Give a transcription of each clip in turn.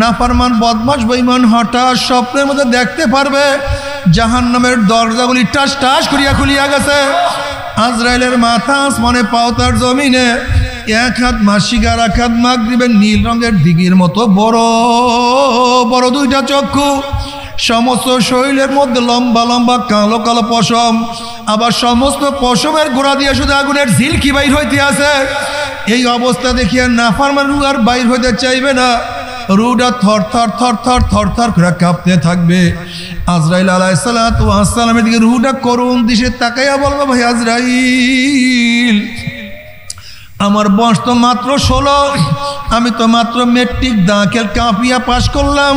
নাফরমান বদমাশ বেঈমান হঠাৎ স্বপ্নের মধ্যে দেখতে পারবে জাহান্নামের দরজাগুলি টাস টাস করিয়া খুলিয়া গেছে। আজরাইলের মাথা আসমানে পাও তার জমিনে, এক হাত মাসিক আর এক হাত মাগরিবের নীল রঙের দিঘির মতো বড় বড় দুইটা চক্ষু, সমস্ত শরীরের মধ্যে লম্বা লম্বা কালো কালো পশম, আবার সমস্ত পশমের গোড়া দিয়ে শুধু আগুনের ঝিলকি বাইর হইতে আছে। এই অবস্থা দেখিয়া নাফরমান রূহ আর বাইর হইতে চাইবে না, রূহটা থর থর থর থর থর থর করে কাঁপতে থাকবে। আজরাইল আলাইহিস সালাতু ওয়াস সালামের দিকে রূহটা করুণ দৃষ্টিতে তাকাইয়া বলবে, ভাই আজরাইল, আমার বয়স তো মাত্র 16, আমি তো মাত্র মেট্রিক দাখিল কাফিয়া পাশ করলাম,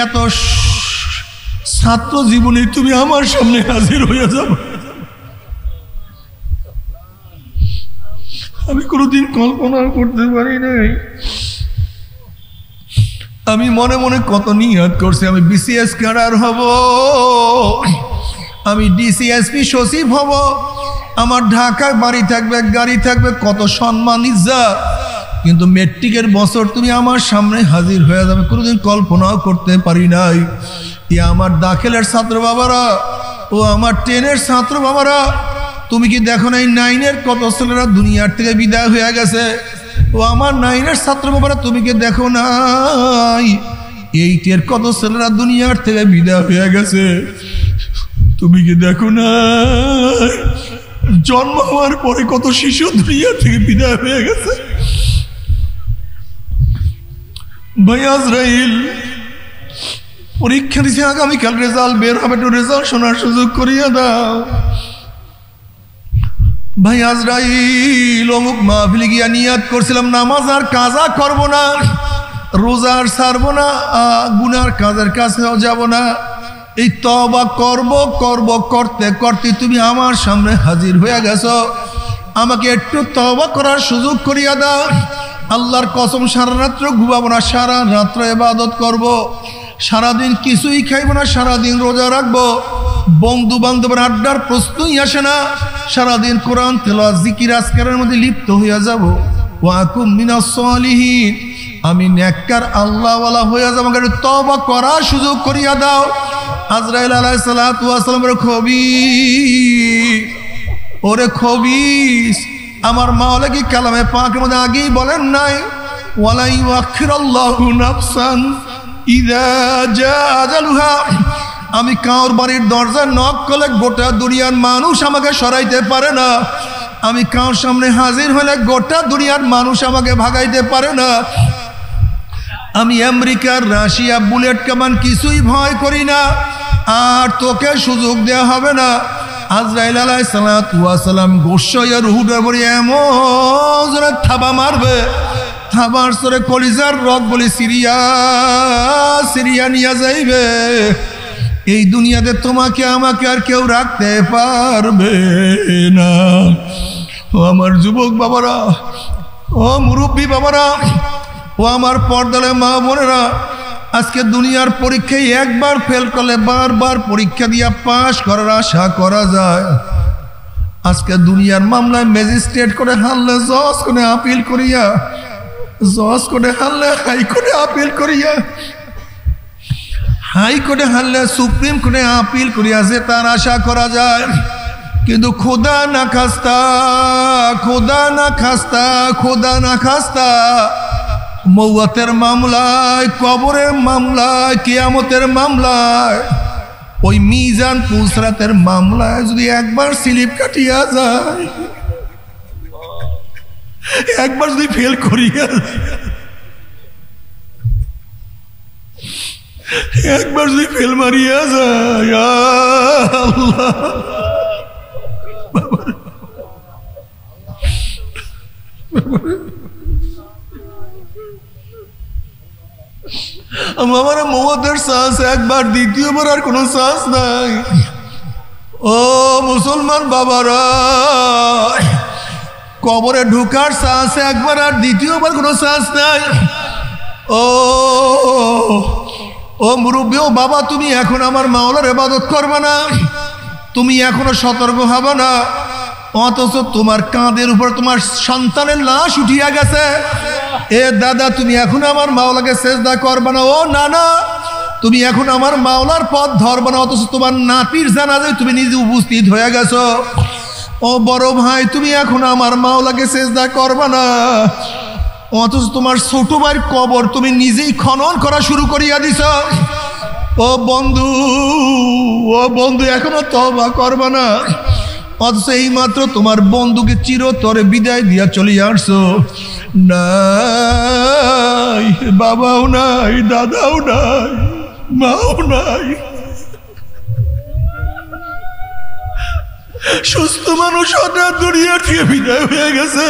এত ছাত্র জীবনে তুমি আমার সামনে হাজির হয়ে যাবে, আমি কোনোদিন কল্পনা করতে পারি নাই। আমি মনে মনে কত নিয়ত করছি, আমি বিসিএস ক্যাডার হব, আমি ডিসিএসপি সচিব হব, আমার ঢাকায় বাড়ি থাকবে, গাড়ি থাকবে, কত সম্মান ইজ্জত, কিন্তু মেট্রিকের বছর তুমি আমার সামনে হাজির হয়ে যাবে, কোনোদিন কল্পনাও করতে পারি নাই। আমার দাখিলের ছাত্র বাবারা ও আমার 10-এর ছাত্র বাবারা, তুমি কি দেখো না এই 9-এর কত ছেলেরা দুনিয়ার থেকে বিদায় হয়ে গেছে? ও আমার 9-এর ছাত্র বাবারা, তুমি কি দেখো না 8-এর কত ছেলেরা দুনিয়ার থেকে বিদায় হয়ে গেছে? তুমি কি দেখো না জন্ম হওয়ার পরে কত শিশু দুনিয়া থেকে বিদায় হয়ে গেছে? ভাই আজরাইল, পরীক্ষা দিছে, আগামীকাল রেজাল্ট বের হবে, একটু রেজাল্ট শোনার সুযোগ করিয়া দাও। ভাই আজরাইল, অমুক মাহফিলে গিয়া নিয়াত করছিলাম নামাজ আর কাজা করব না, রোজা আর ছাড়বো না, গুনার কাজের কাছেও যাব না, এই তওবা করব করব করতে করতে তুমি আমার সামনে হাজির হয়ে গেছো, আমাকে একটু তওবা করার সুযোগ করিয়া দাও। আল্লাহর কসম, সারা রাত্র ঘুমাবো না, সারা রাত্র ইবাদত করব, সারাদিন কিছুই খাইব না, সারাদিন রোজা রাখবো, বন্ধু বান্ধবের আড্ডার প্রশ্নই আসে না, সারাদিন কোরআন তেলাওয়াত জিকির আজকারের মধ্যে লিপ্ত হইয়া যাব। ওয়াকুম মিনাস সালিহিন, আমি নেককার আল্লাহওয়ালা হইয়া যাব, আমাকে তওবা করার সুযোগ করিয়া দাও। আজরাইল আলাইহিস সালাতু ওয়াস সালামের খবীর, ওরে খবীস, আমার মাওলা কি কালামে পাকের মধ্যে আগেই বলেন নাই, ওয়ালা ইউআখিরুল্লাহু নাফসান ইযা জাআ আজালুহা, আমি কাউর বাড়ির দরজা নক করলে গোটা দুনিয়ার মানুষ আমাকে সরাইতে পারে না, আমি কাউর সামনে হাজির হলে গোটা দুনিয়ার মানুষ আমাকে ভাগাইতে পারে না, আমি আমেরিকার রাশিয়া বুলেট কামান কিছুই ভয় করি না, আর তোকে সুযোগ দেওয়া হবে না। আজরাইল আলাইহিস সালাতু ওয়াস সালাম গোসাইয়া রুহুটার পরে এমন জোরে থাবা মারবে, থাবার সরে কলিজার রক বলে সিরিয়া সিরিয়া নিয়ে যাইবে। এই দুনিয়াতে তোমাকে আমাকে আর কেউ রাখতে পারবে না। ও আমার যুবক বাবারা, ও মুরব্বী বাবারা, ও আমার পর্দালে মা বোনেরা, আজকে দুনিয়ার পরীক্ষায় একবার ফেল করলে বারবার পরীক্ষা দিয়া পাশ করার আশা করা যায়। আজকে দুনিয়ার মামলায় ম্যাজিস্ট্রেট করে হারলে জজ করে আপিল করিয়া, জজ করে হারলে হাইকোর্টে আপিল করিয়া, হাইকোর্টে হারলে সুপ্রিম কোর্টে আপিল করিয়া যে তার আশা করা যায়। কিন্তু খোদা না খাস্তা, খোদা না খাস্তা, খোদা না খাস্তা, মৌয়াতের মামলায়, কবরের মামলায়, কিয়ামতের মামলায়, ওই মিজান পুসরাতের মামলায় যদি একবার স্লিপ কাটিয়া যায়, একবার যদি ফেল করিয়া যায়, একবার যদি ফেল মারিয়া যায়, আল্লাহ আমার মৌতের শ্বাস একবার, দ্বিতীয়বার আর কোনো শ্বাস নাই। ও মুসলমান বাবারা, কবরে ঢোকার শ্বাস একবার, আর দ্বিতীয়বার কোনো শ্বাস নাই। ও ও মুরব্বী, ও বাবা, তুমি এখন আমার মাওলার ইবাদত করবে না, তুমি এখনো সতর্ক হবে না, অথচ তোমার কাঁধের উপর তোমার সন্তানের লাশ উঠিয়া গেছে। এ দাদা তুমি এখন আমার মাওলাকে সেজদা করবে না? ও না না, তুমি এখন আমার মাওলার পথ ধরবে না, অথচ তোমার নাতির জানাজায় তুমি নিজে উপস্থিত হয়ে গেছো। ও বড় ভাই, তুমি এখন আমার মাওলাকে সেজদা করবে না, অথচ তোমার ছোট ভাইয়ের কবর তুমি নিজেই খনন করা শুরু করিয়া দিছ। ও বন্ধু এখনো তওবা করবে না, অথচ এই মাত্র তোমার বন্ধুকে চিরতরে বিদায় দিয়া চলিয়া আসছো। নাই, বাবাও নাই, দাদাও নাই, মাও নাই, সুস্থ মানুষ হঠাৎ দুনিয়া থেকে বিদায় হয়ে গেছে।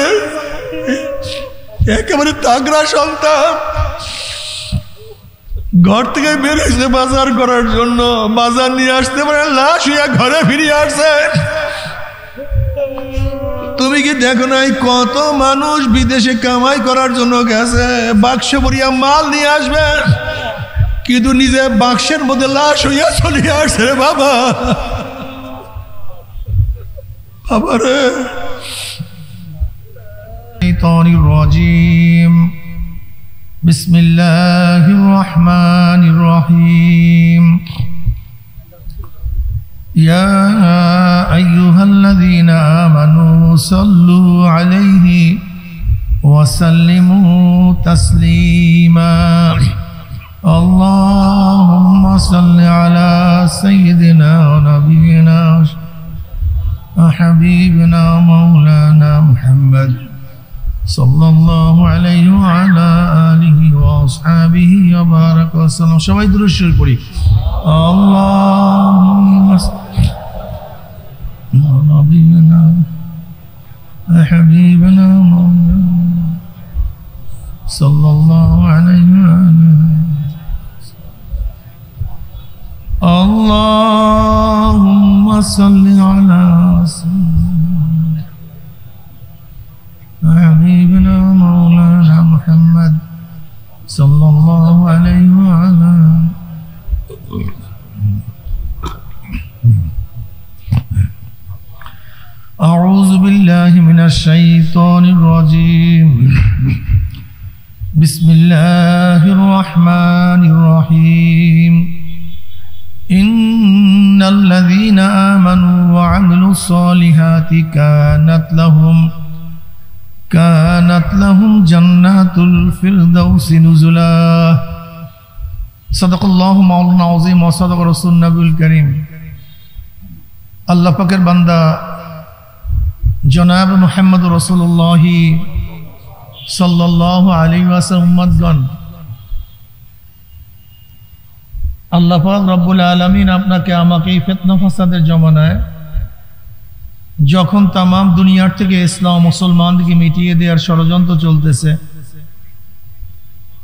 একেবারে তাগড়া সন্তান, ঘর থেকে বের হয়েছে বাজার করার জন্য, বাজার নিয়ে আসতে পারে লাশ হইয়া ঘরে ফিরিয়ে আসছে। তুমি কি দেখো নাই কত মানুষ বিদেশে কামাই করার জন্য গেছে, বাক্স ভরিয়া মাল নিয়ে আসবে, কিন্তু নিজে বাক্সের মধ্যে লাশ হইয়া চলে আসছে। রে বাবা, বাবা রে। রাজিম বিসমিল্লাহির রহমানির রহিম। ইয়া আইয়ুহাল্লাযীনা আমানু সাল্লু আলাইহি ওয়া সাল্লিমু তাসলিমা। আল্লাহুম্মা সাল্লি আলা সাইয়্যিদিনা ওয়া নাবিয়িনা ওয়া হাবিবিনা মাওলানা মুহাম্মদ সাল্লাল্লাহু আলাইহি ওয়া আলা আলিহি ওয়া আসহাবিহি ওয়া বারাকা ওয়া সাল্লাম। সবাই দুরূদ শরীফ পড়ি। আল্লাহুম্মা নবিয়িনা ওয়া হাবিবিনা মাওলানা সাল্লাল্লাহু আলাইহি ওয়া আলা আল্লাহুম্মা সাল্লি আলা حبيبنا مولانا محمد صلى الله عليه وعلى أعوذ بالله من الشيطان الرجيم بسم الله الرحمن الرحيم إن الذين آمنوا وعملوا الصالحات كانت لهم جنات الفردوس نزلا صدق الله مولانا العظيم وصدق رسول النبي الكريم। আল্লাহ পাকের বান্দা জনাব মুহাম্মদ রাসূলুল্লাহ সাল্লাল্লাহু আলাইহি ওয়াসাল্লাম উম্মতগণ, আল্লাহ পাক রব্বুল আলামিন আপনাকে আমাকে এই ফিতনা ফাসাদের জমানায় যখন তাম দুনিয়ার থেকে ইসলাম মুসলমানদেরকে মিটিয়ে দেওয়ার ষড়যন্ত্র চলতেছে,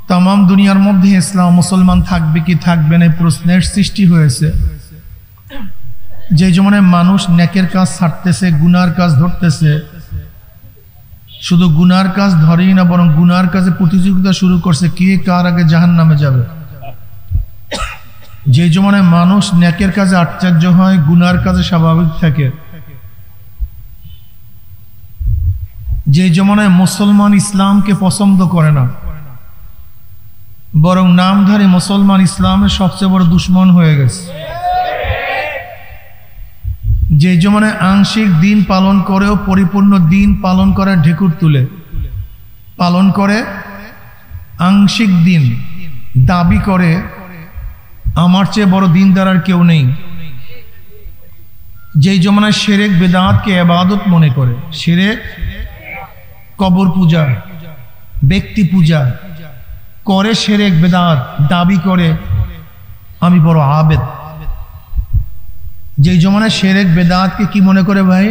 তাম দুনিয়ার মধ্যে ইসলাম মুসলমান থাকবে কি থাকবে না প্রশ্নের সৃষ্টি হয়েছে। যে জমানায় মানুষ নেকের কাজ ছাড়তেছে, গুনার কাজ ধরতেছে, শুধু গুনার কাজ ধরেই না বরং গুনার কাজে প্রতিযোগিতা শুরু করছে কে কার আগে জাহান্নামে যাবে। যে জমানায় মানুষ নেকের কাজে আশ্চর্য হয়, গুনার কাজে স্বাভাবিক থাকে, যে জমানায় মুসলমান ইসলামকে পছন্দ করে না বরং নামধারী মুসলমান ইসলামের সবচেয়ে বড় দুশ্মন হয়ে গেছে, যে জমানায় আংশিক দিন পালন করেও পরিপূর্ণ দিন পালন করার ঢেকুর তুলে পালন করে, আংশিক দিন দাবি করে আমার চেয়ে বড় দিনদার আর কেউ নেই, যেই জমানায় শিরক বিদআতকে ইবাদত মনে করে, শিরক কবর পূজা, ব্যক্তি পূজা করে, শিরক বিদআত দাবি করে আমি বড় আবেদ। যেই জমানায় শিরক বিদআতকে কি মনে করে ভাই?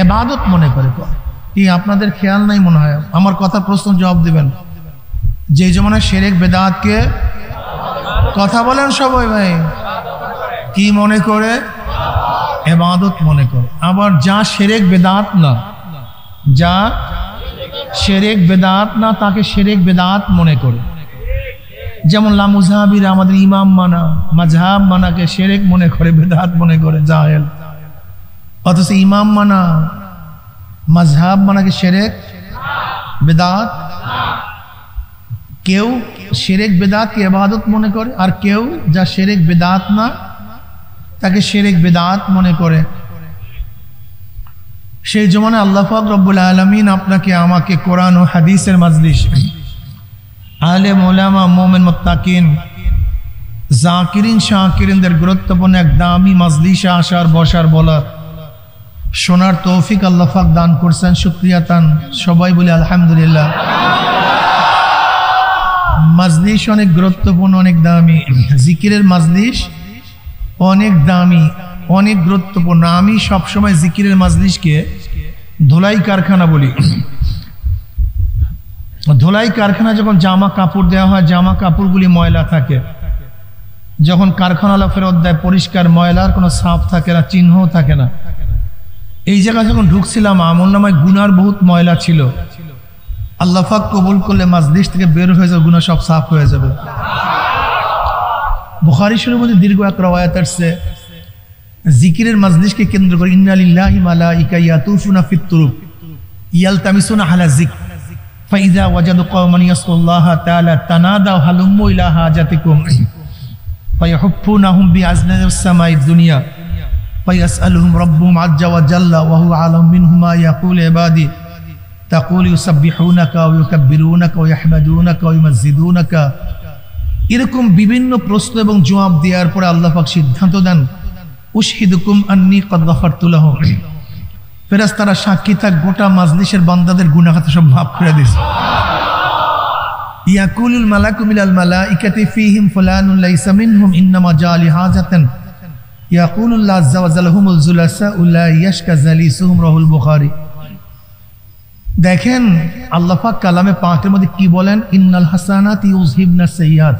ইবাদত মনে করে। কি আপনাদের খেয়াল নাই মনে হয়? আমার কথা প্রশ্ন জবাব দিবেন। যেই জমানায় শিরক বিদআতকে কথা বলেন সবাই ভাই, কি মনে করে? ইবাদত মনে করে। আবার যা শিরক বিদআত না, যা শিরক বিদআত না তাকে শিরক বিদআত মনে করে। যেমন লামুজাহাবিরা আমাদের ইমাম মানা, মাযহাব মানাকে শিরক মনে করে, বিদআত মনে করে, জাহেল। অথচ ইমাম মানা, মাযহাব মানাকে শিরক বিদআত। কেউ শিরক বেদাতকে ইবাদত মনে করে, আর কেউ যা শিরক বেদাত না তাকে শিরক বেদাত মনে করে। সেই জমানায় আল্লাহ পাক রব্বুল আলামিন আপনাকে আমাকে কোরআন ও হাদিসের মাজলিস, আলেম ওলামা, মুমিন মুত্তাকিন, জাকিরিন শাকিরিনদের গুরুত্বপূর্ণ এক দামি মাজলিসে আসার, বসার, বলার, শোনার তৌফিক আল্লাহ পাক দান করছেন। শুকরিয়া তান সবাই বলে আলহামদুলিল্লাহ। মাজলিস অনেক গুরুত্বপূর্ণ, অনেক দামি। জিকিরের মাজলিস অনেক দামি, অনেক গুরুত্বপূর্ণ। আমি সবসময় জিকিরের মাজলিসকে ধোলাই কারখানা বলি। ধোলাই কারখানা যখন জামা কাপড় দেওয়া হয়, জামা কাপড়গুলি ময়লা থাকে, যখন কারখানালা ফেরত দেয় পরিষ্কার, ময়লার কোনো ছাপ থাকে না, চিহ্নও থাকে না। এই জায়গায় যখন ঢুকছিলাম আমলনামায় গুনার বহুত ময়লা ছিল। আল্লাহ পাক কবুল করলে মাজলিস থেকে বের হয়ে যাবে, গুনাহ সব সাফ হয়ে যাবে। বুখারী শরীফের মধ্যে দীর্ঘ এক রওয়ায়াত আছে জিকিরের মাজলিসকে কেন্দ্র করে, ইন্না লিল্লাহি মালাইকা ইয়াতুফুনা ফিত তুরুক ইয়ালতামিসুনা আলা যিকর ফাইযা ওয়াজাদু কওমান ইয়াসকুল্লাহা তাআলা তানাদাউ হালুম্মু ইলা হাজাতিকুম ফায়াহুফুনাহুম বিআজনাতিস সামাইদ দুনিয়া ফায়াসআলুহুম রাব্বুহুম আজ্জা ওয়া জাল্লা ওয়া হুয়া আলাম মিনহুম মা ইয়াকুলু ইবাদি তাকুল ইউসাব্বিহুনাকা ওয়া ইউকাব্বিরুনাকা ওয়া ইয়াহমাদুনাকা ওয়া ইউমাজ্জিদুনাকা। এরকম বিভিন্ন প্রশ্ন এবং জবাব দেওয়ার পরে আল্লাহ পাক সিদ্ধান্ত দেন, উশহিদুকুম আন্নী ক্বাদ গাফারতু লাহুম। ফেরেশতারা সাক্ষী থাক, গোটা মাজলিসের বান্দাদের গুনাহ খাতা সব মাফ করে দিয়েছে। ইয়াকুলুল মালাকু মিনাল মালাইকাতি ফীহিম ফুলানুন লাইসা মিনহুম ইন্নামা জালি হাজাতান ইয়াকুলুল্লাহু আযজা ওয়া জাল্লা হুমুল জুলাসা লা ইয়াশকা জালিসুহুম। রাহুল বুখারী। দেখেন আল্লাহ পাক কালামে পাকের মধ্যে কি বলেন, ইন্নাল হাসানাতি ইউযহিবনাস সাইয়্যাত,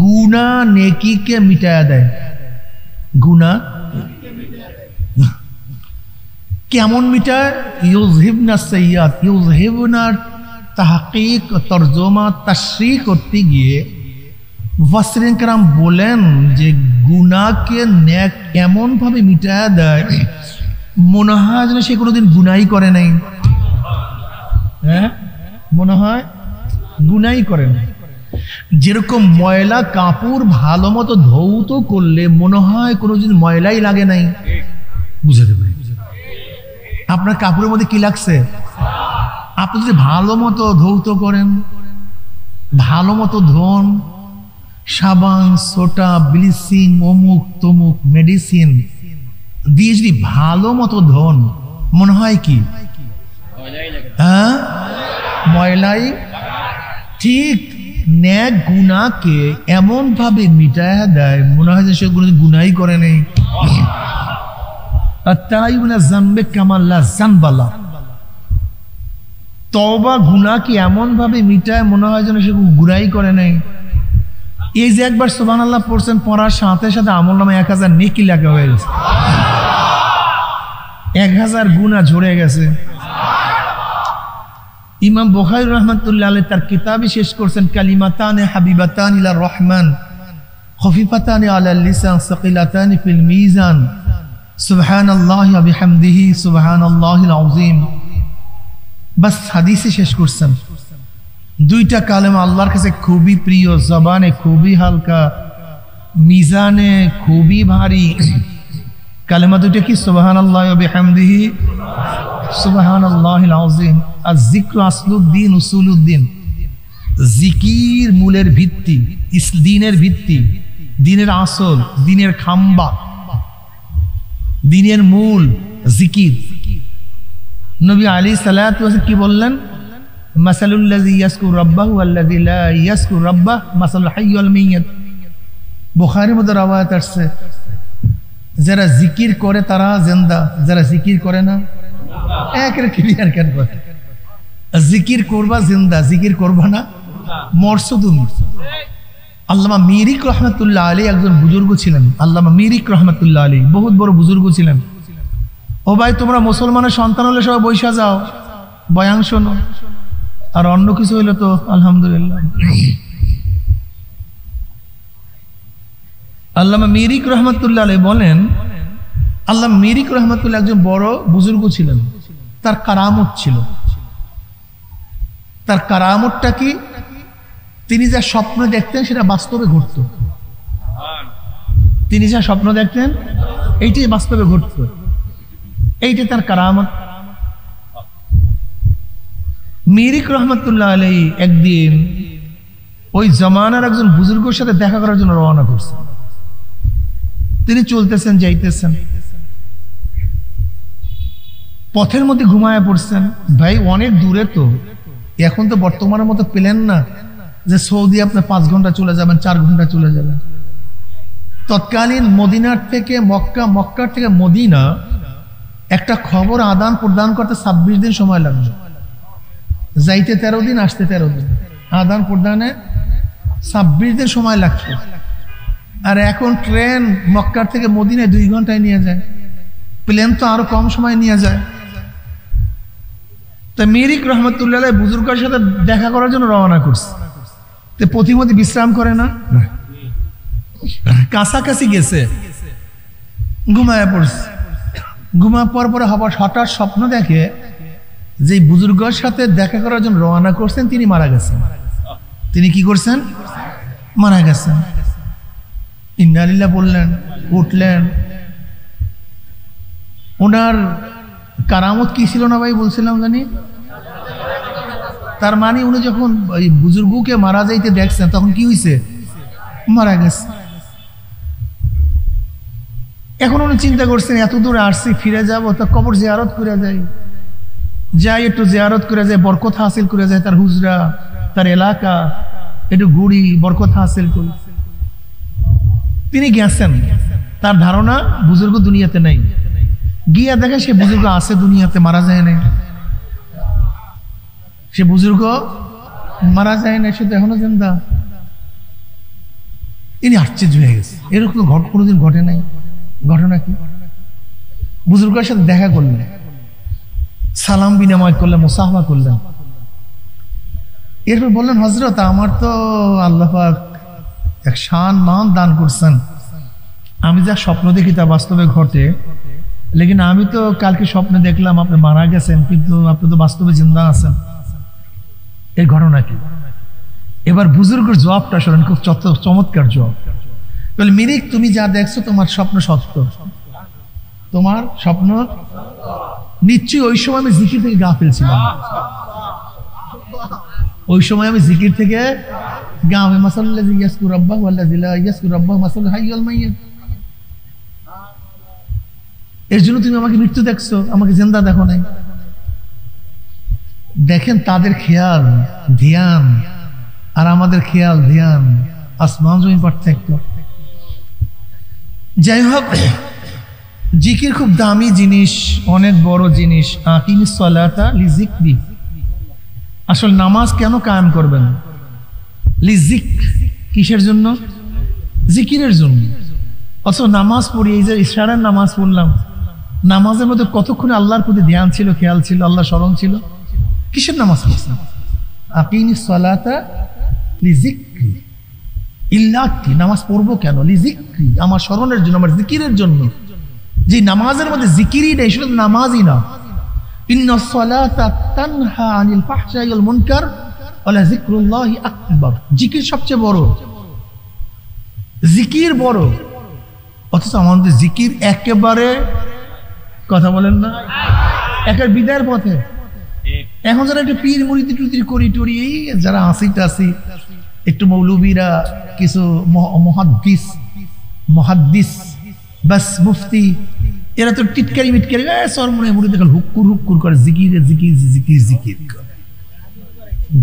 গুনাহ নেকিকে মিটায়া দেয়। গুনাহ কেমন মিটায়? ইউযহিবনাস সাইয়্যাত। ইউযহিবনার তাহকিক, তরজমা, তাশরীহ করতে গিয়ে মুফাসসিরিন কেরাম বলেন যে গুনাহকে নেক এমন ভাবে মিটায়া দেয় মনে হয় যেন সে কোনোদিন গুনাহই করে নাই। হ্যাঁ, মনে হয় গুনাহই করে নাই। যেরকম ময়লা কাপড় ভালো মতো ধৌত করলে মনে হয় কোনোদিন ময়লাই লাগে নাই। বুঝাতে পারি আপনার কাপড়ের মধ্যে কি লাগছে? আপনি যদি ভালো মতো ধৌত করেন, ভালো মতো ধোন, সাবান, সোটা, ব্লিচিং, অমুক তমুক মেডিসিন দিয়ে যদি ভালো মতো ধোন, মনে হয় কি? হ্যাঁ, ময়লাই। ঠিক নেক গুনাহকে এমন ভাবে মিটায়া দেয় মনে হয় যে সে কোনোদিন গুনাহই করে নেই। আত-তাইয়ুবুনা যানবে কামা লা যানবা লাহু। তওবা গুনাহকে এমন ভাবে মিটায় মনে হয় যেন সে গুনাহই করে নাই। এই যে একবার সুবহানাল্লাহ পড়ছেন, পড়ার সাথে সাথে আমলনামায় 1000 নেকি লেখা হয়ে গেছে, 1000 গুনাহ ঝরে গেছে। ইমাম বুখারী রাহমাতুল্লাহ আলাইহি তার কিতাবই শেষ করছেন, কালিমাতানে হাবিবাতান ইলার রহমান খফিফাতানি আলাল লিসান সাকিলাতানি ফিল মিজান সুবহানাল্লাহি ওয়া বিহামদিহি সুবহানাল্লাহিল আযীম। বাস হাদিসে শেষ করছেন। দুইটা কালেমা আল্লাহর কাছে খুবই প্রিয়, জবানে খুবই হালকা, মিজানে খুবই ভারী। কালেমা দুইটা কি? সুবহানাল্লাহি ওয়া বিহামদিহি সুবহানাল্লাহিল আযীম। আর যিকরু আসলুদ্দিন উসুলুদ্দিন। জিকির মূলের ভিত্তি, দিনের ভিত্তি, দিনের আসল, দিনের খাম্বা, দিনের মূল জিকির। নবী আলাইহিস সালাতু ওয়াস কি বললেন? মাসালুল্লাযী ইয়াযকুরু রাব্বাহু ওয়াল্লাযী লা ইয়াযকুরু রাব্বাহ মাসালুল হাইয়্যি ওয়াল মাইয়্যিত। বুখারীর মধ্যে রওয়ায়াত আছে, যারা জিকির করে তারা জিন্দা, যারা জিকির করে না একের ক্লিয়ার কেন করে? জিকির করবা জিন্দা, জিকির করবা না মরছো তুমি। আল্লামা মিরিক রহমাতুল্লাহ আলাইহি একজন বুজুর্গ ছিলেন। আল্লামা মিরিক রহমাতুল্লাহ আলাইহি বহুত বড় বুজুর্গ ছিলেন। ও ভাই, তোমরা মুসলমানের সন্তান হলে সবাই বৈশা যাও, বয়ান শোনো, আর অন্য কিছু হইলে তো আলহামদুলিল্লাহ। আল্লামা মিরিক রহমাতুল্লাহ আলাইহি বলেন, আল্লামা মিরিক রহমাতুল্লাহ একজন বড় বুজুর্গ ছিলেন, তার কারামত ছিল। তার কারামতটা কি? তিনি যা স্বপ্ন দেখতেন সেটা বাস্তবে ঘটত। তিনি যা স্বপ্ন দেখতেন এইটাই বাস্তবে ঘটত, এইটা তার কারামত। মিরিক রহমতুল্লাহ আলাইহি একদিন ওই জমানার একজন বুজুর্গের সাথে দেখা করার জন্য রওনা করছেন। তিনি চলতেছেন, যাইতেছেন, পথের মধ্যে ঘুমায় পড়ছেন। ভাই অনেক দূরে তো, এখন তো বর্তমানের মতো প্লেন না যে সৌদি আপনি 5 ঘন্টা চলে যাবেন, 4 ঘন্টা চলে যাবেন। তৎকালীন মদিনার থেকে মক্কা, মক্কার থেকে মদিনা একটা খবর আদান প্রদান করতে 26 দিন সময় লাগবে। যাইতে 13 দিন, আসতে 13 দিন, আদান প্রদানে 26 দিন সময় লাগছে। আর এখন ট্রেন মক্কার থেকে মদিনায় 2 ঘন্টায় নিয়ে যায়, প্লেন তো আরো কম সময় নিয়ে যায়। তা মিরিক রহমতুল্লাহ আলাইহি বুজুর্গের সাথে দেখা করার জন্য রওনা করছে। তো পথিমধ্যে বিশ্রাম করে না, কাছাকাছি গেছে, ঘুমায় পড়ছে। ঘুমায় পর পরে হঠাৎ স্বপ্ন দেখে যে বুজুর্গের সাথে দেখা করার জন্য রওনা করছেন তিনি মারা গেছেন। তিনি কি করছেন? মারা গেছেন। ইন্না লিল্লাহ বললেন, উঠলেন। ওনার কারামত কি ছিল না ভাই বলছিলাম জানি? তার মানে উনি যখন ওই বুজুর্গকে মারা যাইতে দেখছেন তখন কি হয়েছে? মারা গেছে। এখন উনি চিন্তা করছেন এত দূরে আসছি, ফিরে যাবো, তা কবর জিয়ারত করে যাই, যাই একটু জিয়ারত করে যায়, বরকত হাসিল করে যায়, তার হুজরা, তার এলাকা একটু ঘুরি, বরকত হাসিল করি। তিনি গেছেন, তার ধারণা বুজুর্গ দুনিয়াতে নাই। গিয়া দেখে সে বুজুর্গ আছে দুনিয়াতে, মারা যায় নাই। সে বুজুর্গ মারা যায় না, সে তো এখনো জিন্দা। ইনি আশ্চর্য হয়ে গেছে, এরকম কোনোদিন ঘটে নাই। ঘটনা কি? বুজুর্গের সাথে দেখা করলেন, সালাম বিনিময় করলেন, মুসাফা করলেন। এরপর বললেন, হযরত আমার তো আল্লাহ পাক এক শান মান দান করছেন, আমি যা স্বপ্ন দেখি তা বাস্তবে ঘটে। লেকিন আমি তো কালকে স্বপ্নে দেখলাম আপনি মারা গেছেন, কিন্তু আপনি তো বাস্তবে জিন্দা আছেন, এর ঘটনা কি? এবার বুজুর্গের জবাবটা শোনেন, খুব চমৎকার জবাব। বলে, মিরিক তুমি যা দেখছো তোমার স্বপ্ন সত্য, তোমার স্বপ্ন নিশ্চয়ই। ওই সময় আমি জিকির থেকে গাফিল ছিলাম, ওই সময় আমি জিকির থেকে গাফিল। মাসাল্লাযী ইয়াসকুর রাব্বাহু ওয়াল্লাযী লা ইয়াসকুর রাব্বাহু মাসাল হাইয়ুল মাইয়িত। এর জন্য তুমি আমাকে মৃত্যু দেখছো, আমাকে জিন্দা দেখো নাই। দেখেন তাদের খেয়াল ধ্যান আর আমাদের খেয়াল ধ্যান আসমান জমিন পার্থক্য। যাই হোক, জিকির খুব দামি জিনিস, অনেক বড় জিনিস। আকিমিস সালাতা লিযিকরি। আসল নামাজ কেন কায়েম করবেন? লিযিকর, কিসের জন্য? জিকিরের জন্য। অথচ নামাজ পড়ি, এই যে ইশারার নামাজ পড়লাম, নামাজের মধ্যে কতক্ষণ আল্লাহর প্রতি ধ্যান ছিল, খেয়াল ছিল, আল্লাহ স্মরণ ছিল। কিসের নামাজ পড়ছেন? আকিমিস সালাতা লিযিকরি। ইল্লাকি, নামাজ পড়বো কেন? লিযিকরি, আমার স্মরণের জন্য, আমার জিকিরের জন্য। যে নামাজের মধ্যে জিকিরই নেই সেটা নামাজই না। ইন্নাস সালাতা তানহা আনিল ফাহশাই ওয়াল মুনকার ওয়া লাযিকরুল্লাহি আকবার। জিকির সবচেয়ে বড়, জিকির বড়। অথচ আমাদের জিকির একেবারে, কথা বলেন না, একের বিদায়ের পথে। এখন যারা একটু পীর মুরিদি টুরিদি করি টরি, এই যারা আসি একটু মৌলবীরা, কিছু মহাদ্দিস বাস মুফতি, এরা তো টিটকারি মিটকারি সরমনে মুড়ি দেখাল হুক্কুর হুক্কুর করে, জিকির জিকির জিকির জিকির করে।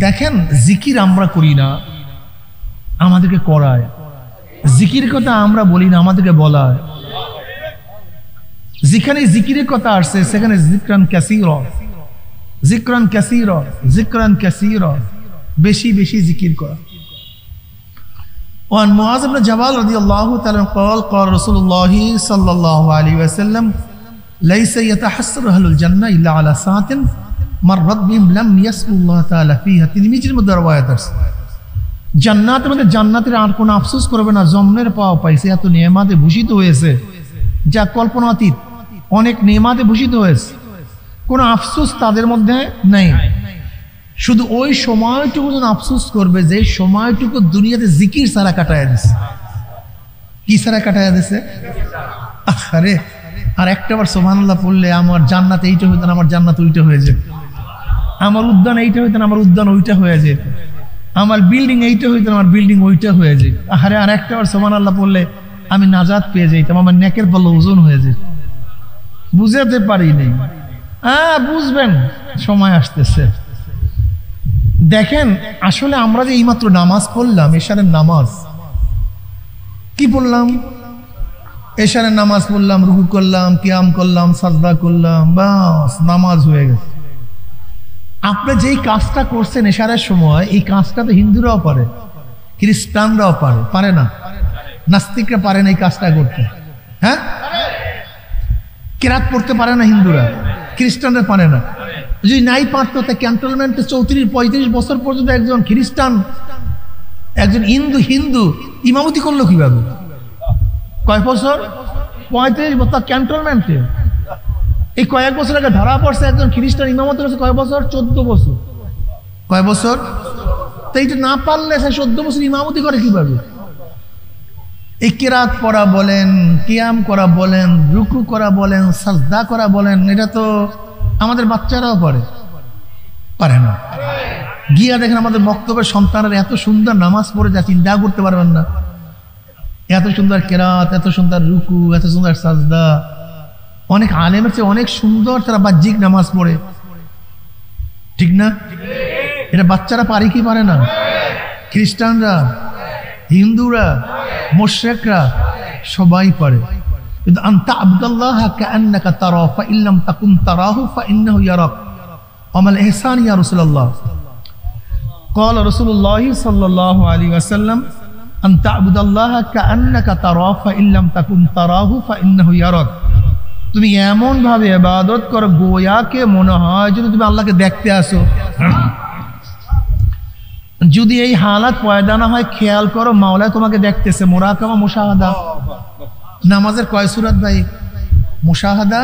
দেখেন জিকির আমরা করি না, আমাদেরকে করায়। জিকির কথা আমরা বলি না, আমাদেরকে বলায়। যেখানে জিকিরের কথা আসছে সেখানে জিকরান কাসীরা, জিকরান কাসীরা, জিকরান কাসীরা, বেশি বেশি জিকির করা। وعن معاذ بن جبل رضي الله تعالى قال قال رسول الله صلى الله عليه وسلم ليس يتحسر أهل الجنة إلا على ساعة مرت بهم لم يذكروا الله تعالى فيها। তিরমিজির মধ্যে রওয়ায়াত আছে, জান্নাতের মধ্যে জান্নাতের আর কোনো আফসোস করবে না, জন্মের পাওয়া পাইছে, এত নিয়ামতে ভূষিত হয়েছে যা কল্পনাতীত। অনেক নিয়ামতে ভূষিত হয়েছে, কোনো আফসোস তাদের মধ্যে নেই। শুধু ওই সময়টুকু যেন আফসোস করবে যে সময়টুকু দুনিয়াতে জিকির ছাড়া কাটায় দিছে। কি ছাড়া কাটায় দিছে? আরে আর একটাবার সুবহানাল্লাহ পড়লে আমার জান্নাত এইটা হইতো না, আমার জান্নাত ওইটা হয়ে যেত, আমার উদ্যান এইটা হইতো না, আমার উদ্যান ওইটা হয়ে যেত, আমার বিল্ডিং এইটা হইতো না, আমার বিল্ডিং ওইটা হয়ে যেত। আরে আর একটাবার সুবহানাল্লাহ পড়লে আমি নাজাত পেয়ে যাইতাম, আমার নেকের পাল্লা ওজন হয়ে যেত। বুঝাতে পারি নাই। বুঝবেন, সময় আসতেছে। দেখেন আসলে আমরা যে এইমাত্র নামাজ পড়লাম, এশারের নামাজ, কি পড়লাম? এশারের নামাজ পড়লাম, রুকু করলাম, কিয়াম করলাম, সাজদা করলাম, বাস নামাজ হয়ে গেছে। আপনি যেই কাজটা করছেন এশারের সময়, এই কাজটা তো হিন্দুরাও পারে, খ্রিস্টানরাও পারে, পারে না? নাস্তিকরা পারে না এই কাজটা করতে? হ্যাঁ, কেরাত পড়তে পারে না হিন্দুরা, খ্রিস্টানরা পারে না। যদি নাই পারতো তা ক্যান্টনমেন্টে 34-35 বছর পর্যন্ত একজন খ্রিস্টান, একজন হিন্দু ইমামতি করলো কিভাবে? কয় বছর? 35 বছর ক্যান্টনমেন্টে। এই কয়েক বছর আগে ধরা পড়ছে একজন খ্রিস্টান ইমামতি করেছে কয় বছর? 14 বছর। কয় বছর? তো এইটা না পারলে সে 14 বছর ইমামতি করে কিভাবে? এই কিরাত পড়া বলেন, কিয়াম করা বলেন, রুকু করা বলেন, সাজদা করা বলেন, এটা তো আমাদের বাচ্চারাও পারে না। গিয়া দেখেন আমাদের বক্তব্যের সন্তানের এত সুন্দর নামাজ পড়ে যা চিন্তা করতে পারবেন না। এত সুন্দর কেরাত, এত সুন্দর রুকু, এত সুন্দর সাজদা। অনেক আলেমের চেয়ে অনেক সুন্দর তারা বাহ্যিক নামাজ পড়ে, ঠিক না? এটা বাচ্চারা পারে কি পারে না? খ্রিস্টানরা, হিন্দুরা, মুশরিকরা সবাই পারে। কিন্তু আনতা আবুদাল্লাহ কাআন্নাকা তারা ফাইন লাম তাকুন তারাহু ফাইন্নাহু ইয়ারাক। আমাল ইহসান ইয়া রাসূলুল্লাহ। قال رسول الله صلى الله عليه وسلم أن تعبد الله كأنك تراه فإن لم تكن تراه فإنه يراك। তুমি এমন ভাবে ইবাদত করো গোয়াকে মনে হয় যদি তুমি আল্লাহকে দেখতে আসো। যদি এই হালাত পয়দা না হয়, খেয়াল করো মাওলা তোমাকে দেখতেছে। মুরাকাবা, মুশাহাদা। নামাজের কয় সূরাত ভাই? মুশাহাদা,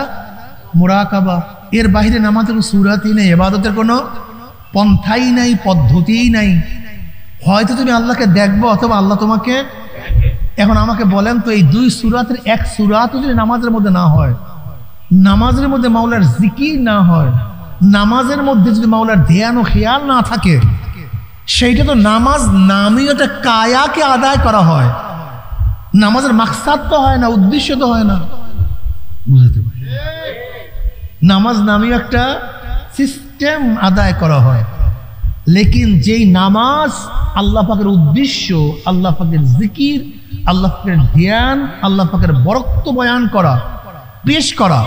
মুরাকাবা। এর বাইরে নামাজের কোনো সূরাতই নেই, ইবাদতের কোনো পন্থাই নাই, পদ্ধতিই নাই। হয়তো তুমি আল্লাহকে দেখবো অথবা আল্লাহ তোমাকে। এখন আমাকে বলেন তো, এই 2 সূরাতের এক সূরাতও যদি নামাজের মধ্যে না হয়, নামাজের মধ্যে মাওলার জিকির না হয়, নামাজের মধ্যে যদি মাওলার ধ্যান ও খেয়াল না থাকে, সেইটা তো নামাজ নামীয় একটা কায়াকে আদায় করা হয়। নামাজের মাকসাদ তো হয় না, উদ্দেশ্য তো হয় না। বুঝতে পারি? নামাজ নামীয় একটা সিস্টেম আদায় করা হয়। লেকিন যেই নামাজ আল্লাহ পাকের উদ্দেশ্য, আল্লাহ পাকের জিকির, আল্লাহ পাকের ধ্যান, আল্লাহ পাকের বরকত বয়ান করা, পেশ করা,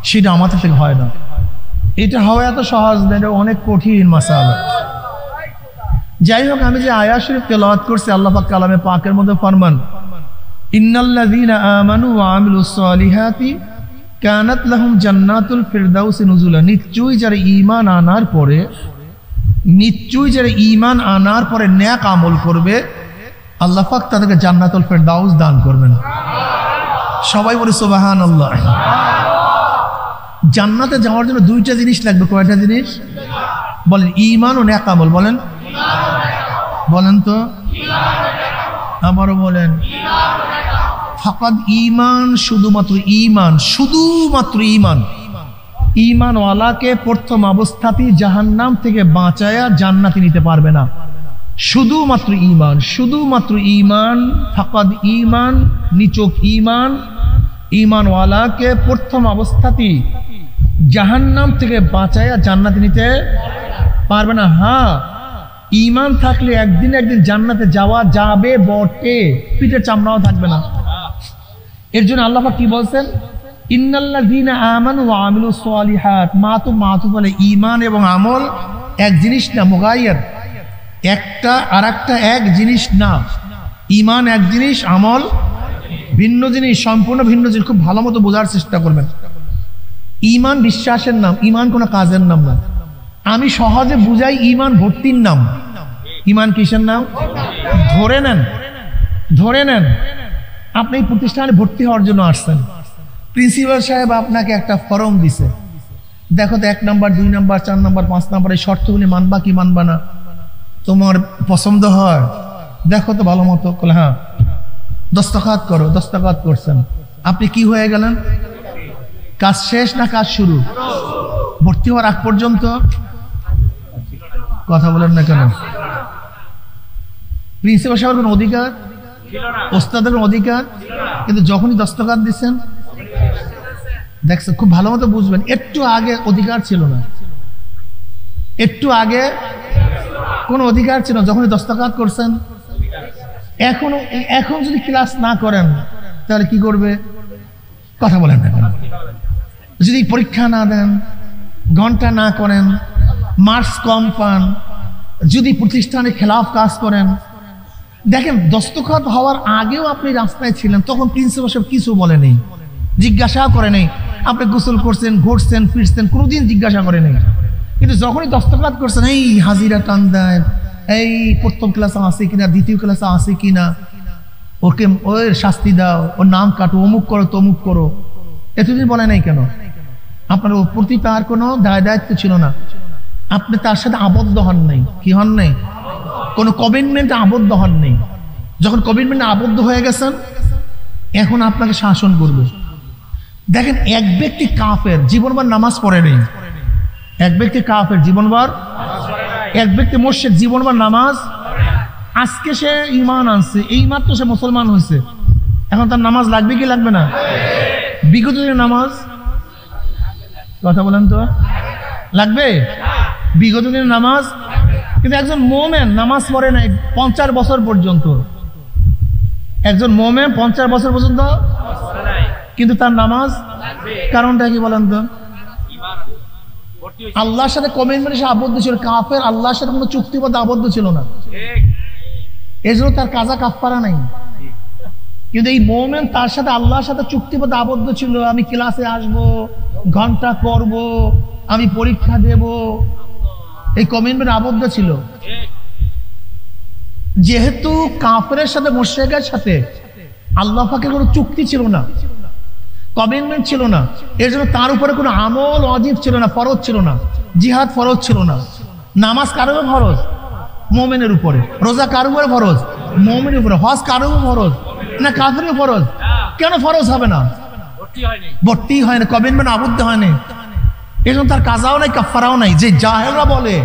সেটা আমাদের থেকে হয় না। এটা হওয়া এত সহজ না, এটা অনেক কঠিন মাসালা। যাই হোক, আমি যে আয়াত শরীফ তেলাওয়াত করছি, আল্লাহ পাক কালামে পাকের মধ্যে ফরমান, ইন্নাল্লাযীনা আমানু ওয়া আমিলুস সালিহাতি কানাত লাহুম জান্নাতুল ফিরদাউসি নুজুলা। নিশ্চয়ই যারা ঈমান আনার পরে নেক আমল করবে, আল্লাহ পাক তাদেরকে জান্নাতুল ফিরদাউস দান করবেন। সবাই বলে সুবহানাল্লাহ। জান্নাতে যাওয়ার জন্য 2টা জিনিস লাগবে। কয়টা জিনিস বলেন? ঈমান ও নেক আমল। বলেন, বলেন তো, আমারও বলেন। ফাকাদ ঈমান, শুধুমাত্র ঈমান, শুধুমাত্র ঈমান। ঈমানওয়ালাকে প্রথম অবস্থাতেই জাহান্নাম থেকে বাঁচায়া জান্নাতে নিতে পারবে না। শুধুমাত্র ঈমান, শুধুমাত্র ঈমান। ফাকাদ ঈমান, নিচক ঈমান। ঈমানওয়ালাকে প্রথম অবস্থাতেই জাহান্নাম থেকে বাঁচায়া জান্নাতে নিতে পারবে না। হ্যাঁ, ঈমান থাকলে একদিন জান্নাতে যাওয়া যাবে বটে, পিঠের চামড়াও থাকবে না। এর জন্য আল্লাহ পাক কি বলছেন? ইন্নাল্লাযীনা আমানু ওয়া আমিলুস সালিহাত। মাতু বলে ঈমান এবং আমল এক জিনিস না, মুগায়্যার। একটা আর একটা এক জিনিস না। ঈমান এক জিনিস, আমল ভিন্ন জিনিস, সম্পূর্ণ ভিন্ন জিনিস। খুব ভালো মতো বোঝার চেষ্টা করবেন। ঈমান বিশ্বাসের নাম, ঈমান কোনো কাজের নাম না। আমি সহজে বুঝাই, ঈমান ভর্তির নাম। ঈমান কিসের নাম? ধরে নেন আপনি এই প্রতিষ্ঠানে ভর্তি হওয়ার জন্য আসছেন। প্রিন্সিপাল সাহেব আপনাকে একটা ফর্ম দিছে, দেখো তো 1 নাম্বার 2 নাম্বার 4 নাম্বার 5 নাম্বার এই শর্তগুলি মানবা কি মানবা না, তোমার পছন্দ হয় দেখো তো ভালো মতো। হ্যাঁ, দস্তখত করো। দস্তখত করছেন, আপনি কি হয়ে গেলেন? কাজ শেষ না কাজ শুরু? ভর্তি হওয়ার আগ পর্যন্ত কথা বলেন না কেন? প্রিন্সিপাল সাহেবের কোনো অধিকার, ওস্তাদের কোনো অধিকার, কিন্তু যখনই দস্তখত দিচ্ছেন দেখছেন, খুব ভালো মতো বুঝবেন, একটু আগে অধিকার ছিল না, একটু আগে কোনো অধিকার ছিল না, যখনই দস্তখত করছেন। এখন যদি ক্লাস না করেন তাহলে কি করবে? কথা বলেন না কেন? যদি পরীক্ষা না দেন, ঘন্টা না করেন, মার্কস কম পান, যদি প্রতিষ্ঠানে খেলাফ কাজ করেন, দেখেন দস্তখত হওয়ার আগেও আপনি রাস্তায় ছিলেন, তখন প্রিন্সিপাল সাহেব কিছু বলেনি, জিজ্ঞাসা করে নেই আপনি গোসল করছেন, ঘুরছেন, ফিরছেন, কোনোদিন জিজ্ঞাসা করে নেই। কিন্তু যখনই দস্তখত করছেন, এই হাজিরা টান দেন, এই প্রথম ক্লাসে আসে কিনা, দ্বিতীয় ক্লাসে আসে কিনা, ওকে ওর শাস্তি দাও, ওর নাম কাটো, অমুক করো তমুক করো, এতদিন বলে নাই কেন? আপনার প্রতি তার কোনো দায়িত্ব ছিল না, আপনি তার সাথে আবদ্ধ হন নাই। কি হন নাই? কোনো কমিটমেন্টে আবদ্ধ হন নাই। যখন কমিটমেন্টে আবদ্ধ হয়ে গেছেন, এখন আপনাকে শাসন করবে। দেখেন, এক ব্যক্তি কাফের, জীবনভর নামাজ পড়ে নেই। এক ব্যক্তি কাফের, জীবনভর, এক ব্যক্তি মুশরিক, জীবনভর নামাজ, আজকে সে ঈমান আনছে, এই মাত্র সে মুসলমান হয়েছে, এখন তার নামাজ লাগবে কি লাগবে না? বিগত দিনের নামাজ, কথা বলেন তো, লাগবে? বিগত দিনের নামাজ। কিন্তু একজন মোমেন নামাজ পড়ে নাই 50 বছর পর্যন্ত, একজন মোমেন 50 বছর পর্যন্ত, কিন্তু তার নামাজ, কারণটা কি বলেন তো? আল্লাহর সাথে কমিটমেন্টে সে আবদ্ধ ছিল। কাফের আল্লাহর সাথে কোনো চুক্তিবদ্ধ আবদ্ধ ছিল না, এই জন্য তার কাজা কাফারা নাই। কিন্তু এই মোমেন তার সাথে আল্লাহর সাথে চুক্তিবদ্ধ আবদ্ধ ছিল, আমি ক্লাসে আসব, ঘন্টা করব, আমি পরীক্ষা দেব, এই কমিটমেন্ট আবদ্ধ ছিল। যেহেতু কাফেরের সাথে মুশরিকের সাথে আল্লাহ পাকের কোনো চুক্তি ছিল না, কমিটমেন্ট ছিল না, এর জন্য তার উপরে কোনো আমল ওয়াজিব ছিল না, ফরজ ছিল না। জিহাদ ফরজ ছিল না। নামাজ কার উপরে ফরজ? মুমিনের উপরে। রোজা কার উপরে ফরজ? মুমিনের উপরে। হজ কার উপরে ফরজ? না কাফেরের ফরজ। কেন ফরজ হবে না? ভর্তি হয় না, কমিটমেন্ট আবদ্ধ হয় না, এই জন্য তার কাজাও নাই, কাফারাও নাই। যে জাহেলরা বলে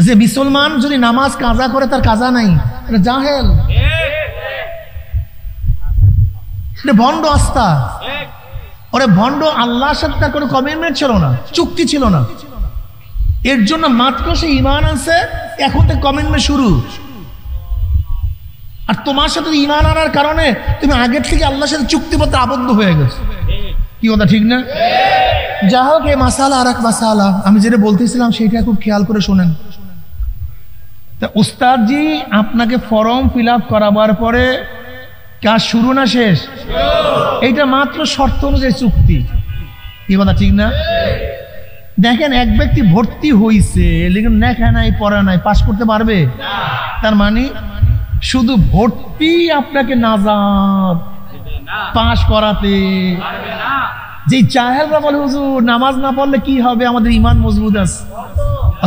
যে মুসলমান যদি নামাজ কাজা করে তার কাজা নাই, এটা জাহেল, এটা ভণ্ড আস্থা। ওরে ভণ্ড, আল্লাহর সাথে তার কোনো কমিটমেন্ট ছিল না, চুক্তি ছিল না, এর জন্য মাত্র সে ঈমান আনছে, এখন তো কমিটমেন্ট শুরু। আর তোমার সাথে ঈমান আনার কারণে তুমি আগের থেকে আল্লাহর সাথে চুক্তিবদ্ধ আবদ্ধ হয়ে গেছো। কি কথা ঠিক না? যা হোক, এই মাসালা আর এক মাসালা, আমি যেটা বলতেছিলাম সেটা খুব খেয়াল করে শোনেন। তা উস্তাদজি আপনাকে ফর্ম ফিল আপ করাবার পরে কাজ শুরু না শেষ? এইটা মাত্র শর্ত অনুযায়ী চুক্তি। কি কথা ঠিক না? দেখেন, এক ব্যক্তি ভর্তি হইছে, লেকিন লেখা নাই, পড়া নাই, পাস করতে পারবে? তার মানে শুধু ভর্তি আপনাকে নাজাত পাস করাতে। যে জাহেলরা বলে হুজুর নামাজ না পড়লে কি হবে, আমাদের ঈমান মজবুত আছে,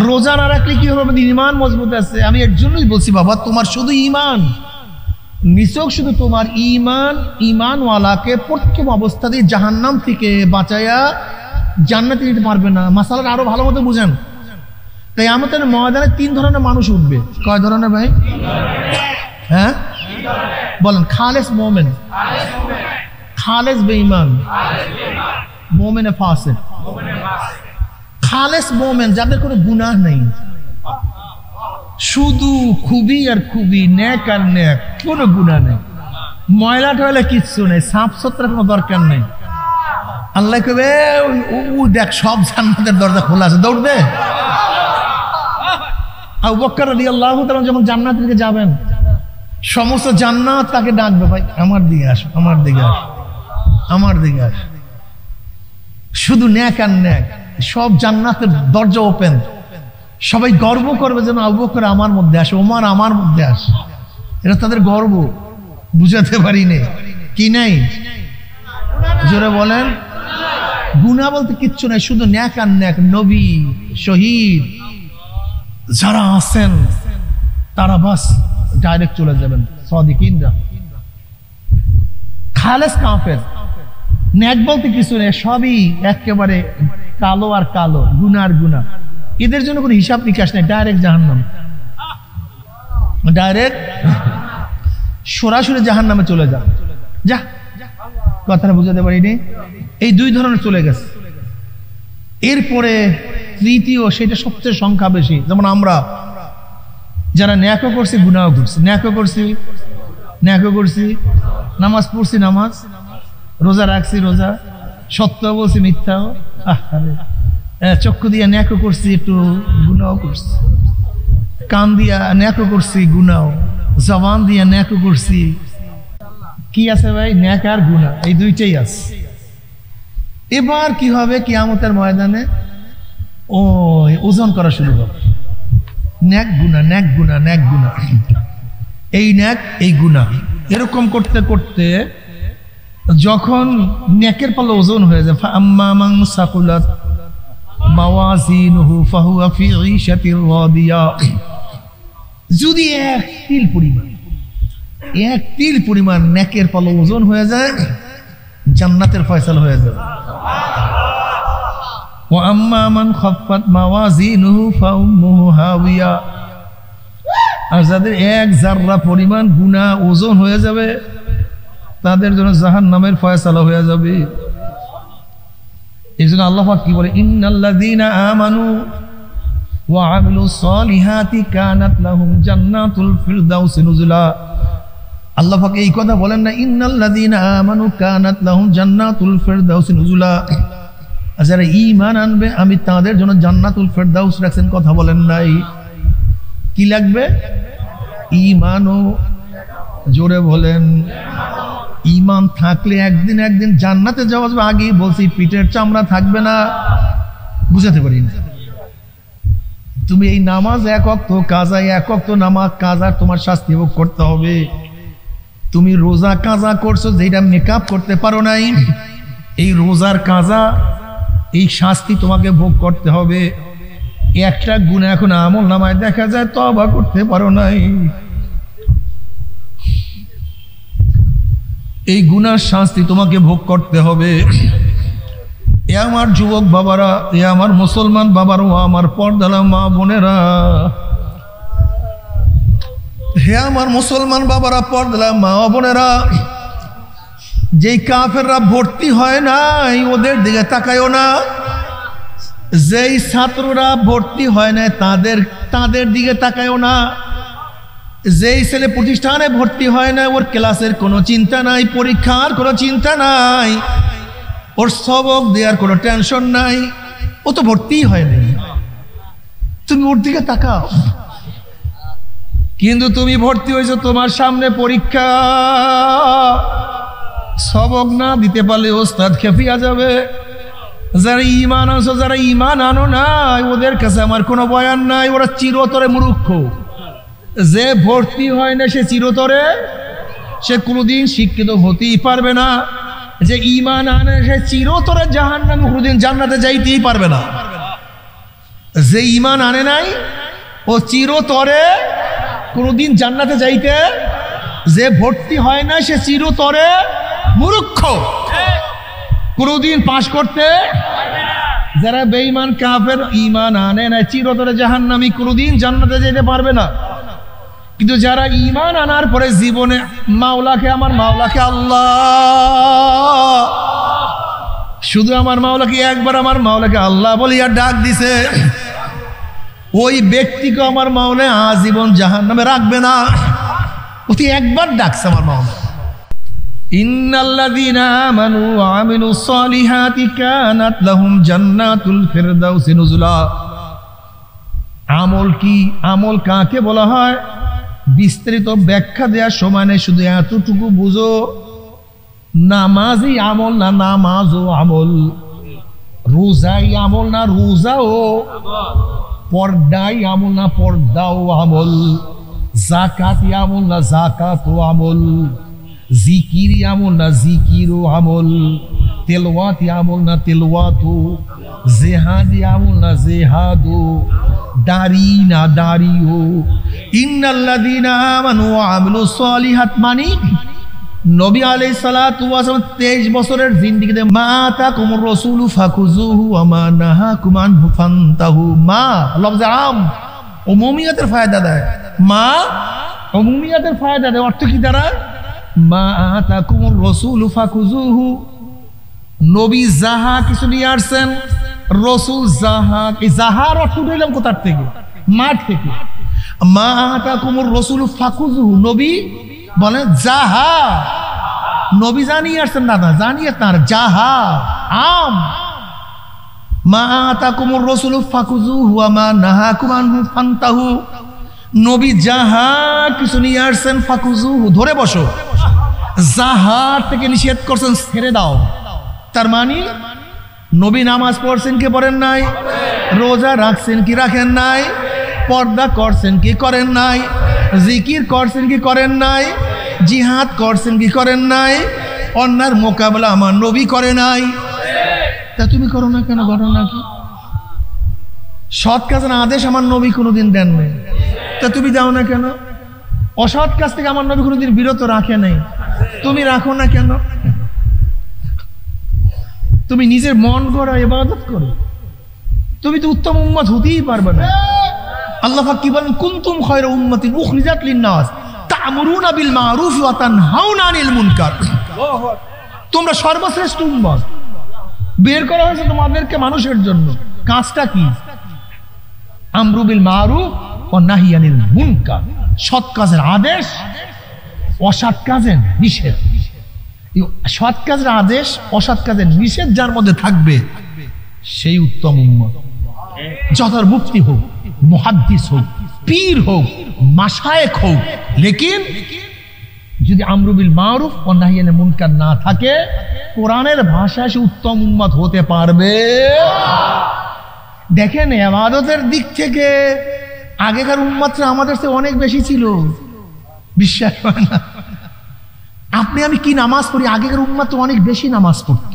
রোজা না রাখলে কি হবে, আমাদের ঈমান মজবুত আছে। আমি এর জন্যই বলছি, বাবা তোমার শুধু ঈমান, নিছক শুধু তোমার ঈমান, ঈমানওয়ালাকে প্রথম অবস্থাতে জাহান্নাম থেকে বাঁচায়া জান্নাতে নিতে পারবে না। মাসালাটা আরো ভালো মতো বুঝেন। তাই আমাদের ময়দানে 3 ধরনের মানুষ উঠবে। কয় ধরনের ভাই? হ্যাঁ বলেন। খালেস মোমেন, খালেস বেঈমান, মোমেনে ফাসিক। খালেস মোমেন যাদের কোনো গুনাহ নেই, শুধু খুবই আর খুবই নেক আর নেক, কোনো গুনাহ নেই, ময়লা টয়লা কিচ্ছু নেই, সাফ সুতরা কোনো দরকার নেই। আল্লাহ কবে দেখ সব জান্নাতের দরজা খোলা আছে, দৌড়বে। আবু বকর রাদিয়াল্লাহু তাআলা যখন জান্নাত থেকে যাবেন, সমস্ত জান্নাত তাকে ডাকবে, ভাই আমার দিকে আসো, আমার দিকে আসো, আমার দিকে আসো। শুধু নেক আর নেক, সব জান্নাতের দরজা ওপেন। সবাই গর্ব করবে যেন আবু বকর আমার মধ্যে আসে, ওমর আমার মধ্যে আসে। এটা তাদের গর্ব, বুঝাতে পারি নে। কি নাই? জোরে বলেন। গুনাহ বলতে কিচ্ছু নাই, শুধু ন্যাক আর ন্যাক। নবী, শহীদ যারা আছেন তারা বাস ডাইরেক্ট চলে যাবেন, সাদিকিনরা। খালেস কাফের, ন্যাক বলতে কিছু নেই, সবই একেবারে কালো আর কালো, গুনাহ আর গুনাহ। এদের জন্য কোনো হিসাব নিকাশ নেই, ডাইরেক্ট জাহান্নাম, ডাইরেক্ট সরাসরি জাহান্নামে চলে যা। যা, কথাটা বুঝাতে পারিনি? এই দুই ধরনের চলে গেছে। এরপরে তৃতীয়, সেটা সবচেয়ে সংখ্যা বেশি। যেমন আমরা যারা ন্যাকও করছি, গুনাহও করছি, ন্যাকও করছি, ন্যাকও করছি, নামাজ পড়ছি, নামাজ, রোজা রাখছি, রোজা, সত্য বলছি, মিথ্যাও, চক্ষু দিয়া ন্যাকও করছি, একটু গুনাহও করছি, কান দিয়া ন্যাকও করছি, গুনাহ, জবান দিয়া ন্যাকও করছি। কি আছে ভাই? ন্যাক আর গুনাহ, এই দুইটাই আছে। এবার কি হবে? কিয়ামতের ময়দানে ওজন করা শুরু হবে, ন্যাক গুনাহ, ন্যাক গুনাহ, ন্যাক গুনাহ, এই ন্যাক এই গুনাহ, এরকম করতে করতে যখন ন্যাকের পাল্লা ওজন হয়ে যায়, ফাআম্মা মান সাকুলাত মাওয়াজিনুহু ফাহুয়া ফি ঈশাতির রাদিয়া, যদি এক তিল পরিমাণ ন্যাকের পাল্লা ওজন হয়ে যায়, জান্নাতের ফয়সালা হয়ে যাবে। ওয়া আম্মা মান খাফফাত মাওয়াজিনুহু ফাউম্মুহু হাওিয়া, আর যাদের এক জাররা পরিমাণ গুনাহ ওজন হয়ে যাবে, তাদের জন্য জাহান্নামের ফয়সালা হয়ে যাবে। এই জন্য আল্লাহ পাক কি বলে? ইন্নাল্লাযীনা আমানু ওয়া আমিলুস সালিহাতি কানাত লাহুম জান্নাতুল ফিরদাউসি নুজুলা। আল্লাহ পাক এই কথা বলেন না, ইন্নাল্লাযীনা আমানু কানাত লাহুম জান্নাতুল ফিরদাউসি নুজুলা, যারা ঈমান আনবে আমি তাদের জন্য জান্নাতুল ফিরদাউস রাখছেন, কথা বলেন নাই। কি লাগবে? ঈমানও, জোরে বলেন। ঈমান থাকলে একদিন একদিন জান্নাতে যাওয়া যাবে। আগেই বলছি, পিঠের চামড়া থাকবে না। বুঝাতে পারি না? তুমি এই নামাজ এক ওয়াক্ত কাজা, এক ওয়াক্ত নামাজ কাজা তোমার শাস্তি ভোগ করতে হবে। তুমি রোজা কাজা করছো, যেটা মেকআপ করতে পারো নাই, এই রোজার কাজা, এই শাস্তি তোমাকে ভোগ করতে হবে। একটা গুনাহ এখন আমল নামায় দেখা যায় তওবা করতে পারো নাই, এই গুনার শাস্তি তোমাকে ভোগ করতে হবে। এ আমার যুবক বাবারা, এ আমার মুসলমান বাবারা, ও আমার পর্দালা মা বোনেরা, হে আমার মুসলমান বাবারা, পর্দালা মা বোনেরা, যেই কাফেররা ভর্তি হয় নাই ওদের দিকে তাকায়ও না, যেই ছাত্ররা ভর্তি হয় নাই তাদের দিকে তাকায়ও না, যেই ছেলে প্রতিষ্ঠানে ভর্তি হয় না ওর ক্লাসের কোনো চিন্তা নাই, পরীক্ষার কোনো চিন্তা নাই, ওর সবক দেওয়ার কোনো টেনশন নাই, ও তো ভর্তিই হয়নি। তুমি ওর দিকে তাকাও। কিন্তু তুমি ভর্তি হয়েছো, তোমার সামনে পরীক্ষা, সবক না দিতে পারলে ওস্তাদ খেপিয়া যাবে। যারা ঈমান আনছো, যারা ঈমান আনো নাই, ওদের কাছে আমার কোনো বয়ান নাই, ওরা চিরতরে মূর্খ। যে ভর্তি হয় না সে চিরতরে, সে কোনোদিন শিক্ষিত হতেই পারবে না। যে ঈমান আনে সে চিরতরে জাহান্নামে, কোনোদিন জান্নাতে যাইতেই পারবে না। যে ঈমান আনে নাই ও চিরতরে কোনোদিন জান্নাতে যাইতে, যে ভর্তি হয় না সে চিরতরে মূর্খ, কোনোদিন পাশ করতে। যারা বেঈমান কাফের ঈমান আনে না, চিরতরে জাহান্নামী, কোনোদিন জান্নাতে যেতে পারবে না। কিন্তু যারা ঈমান আনার পরে জীবনে মাওলাকে, আমার মাওলাকে আল্লাহ, শুধু আমার মাওলাকে একবার আমার মাওলাকে আল্লাহ বলিয়া ডাক দিছে, ওই ব্যক্তিকে আমার মাওলা আজীবন জাহান্নামে রাখবে না। ওটি একবার ডাকছে আমার মাওলা। ইন্নাল্লাযীনা আমানু ওয়া আমিলুস সালিহাতি কানাত লাহুম জান্নাতুল ফিরদাউসি নুজুলা। আমল কি? আমল কাকে বলা হয় বিস্তারিত ব্যাখ্যা দেওয়ার সময় নেই, শুধু এতটুকু বুঝো, নামাজই আমল না নামাজও আমল, রোজাই আমল না রোজাও, পর্দাই আমল না পর্দাও আমল, যাকাতি আমল না যাকাতও আমল, জিকির আমল না জিকিরও আমল, তেলাওয়াত আমল না তেলাওয়াতু, জিহাদ আমল না জিহাদু, দাড়ি না দাড়িও। ইন্নাল্লাযীনা আমানু ওয়া আমিলুস সালিহাত, মানে নবী আলাইহিস সালাতু ওয়াস সালাম 23 বছরের জিন্দেগিতে মা আতাকুমুর রাসূলু ফাকুযুহু ওয়া মা নাহাকুম আনহু ফান্তাহু। মা লফজ আম, উমুমিয়াতের ফায়দা দেয়। মা উমুমিয়াতের ফায়দা দেয়। অর্থ কি দাঁড়ায়? মা আতাকুমুর রাসূলু ফাকুযুহু, নবী যাহা কিছু নিয়ে আসছেন, রাসূল যাহা, এই যাহার অর্থ দিলাম কোথার থেকে? মাঠ থেকে। মা আতাকুমুর রাসূলু ফাকুযুহু, নবী বলেন যাহা, নবী জানিয়ে আসছেন, দাদা জানিয়ে তার যাহা আম। মা আতাকুমুর রাসূলু ফাকুযুহু ওয়া মা নাহাকুম আনহু ফান্তাহু, নবী যাহা কিছু নিয়ে আসছেন ফাকুযুহু, ধরে বসো। যাহা থেকে নিষেধ করছেন ছেড়ে দাও। তার মানে নবী নামাজ পড়ছেন কি পড়েন নাই? রোজা রাখছেন কি রাখেন নাই? পর্দা করছেন কি করেন নাই? জিকির করছেন কি করেন নাই? জিহাদ করছেন কি করেন নাই? অন্যার মোকাবেলা আমার নবী করে নাই, তা তুমি করো না কেন? ঘটনা কি? সৎ কাজের আদেশ আমার নবী কোনোদিন দেন নাই, তা তুমি যাও না কেন? অসৎ কাজ থেকে আমার নবী কোনোদিন বিরত রাখে নাই, তুমি রাখো না কেন? তুমি নিজের মন গড়া ইবাদত করো, তুমি তো উত্তম উম্মত হতেই পারবে না। আল্লাহ পাক কি বলেন? কুনতুম খায়রা উম্মাতিন উখরিজাত লিন-নাস তা'মুরুনা বিল মা'রুফ ওয়া তানহাউনা আনিল মুনকার। তোমরা সর্বশ্রেষ্ঠ উম্মত, বের করা হয়েছে তোমাদেরকে মানুষের জন্য। কাজটা কি? আমরু বিল মা'রুফ ওয়া নাহি আনিল মুনকার, সৎ কাজের আদেশ, অসৎ কাজের নিষেধ। সৎ কাজের আদেশ, অসৎ কাজের নিষেধ যার মধ্যে থাকবে সেই উত্তম উম্মত। যতর মুফতি হোক, মুহাদ্দিস হোক, পীর হোক, মাশায়েখ হোক, লেকিন যদি আমরু বিল মারুফ ও নাহি আনিল মুনকার না থাকে, কোরআনের ভাষায় সে উত্তম উম্মত হতে পারবে। দেখেন, ইবাদতের দিক থেকে আগেকার উম্মতরা আমাদের চেয়ে অনেক বেশি ছিল, বিশ্বাস হয় না? আপনি আমি কি নামাজ পড়ি, আগেকার উম্মত অনেক বেশি নামাজ পড়ত।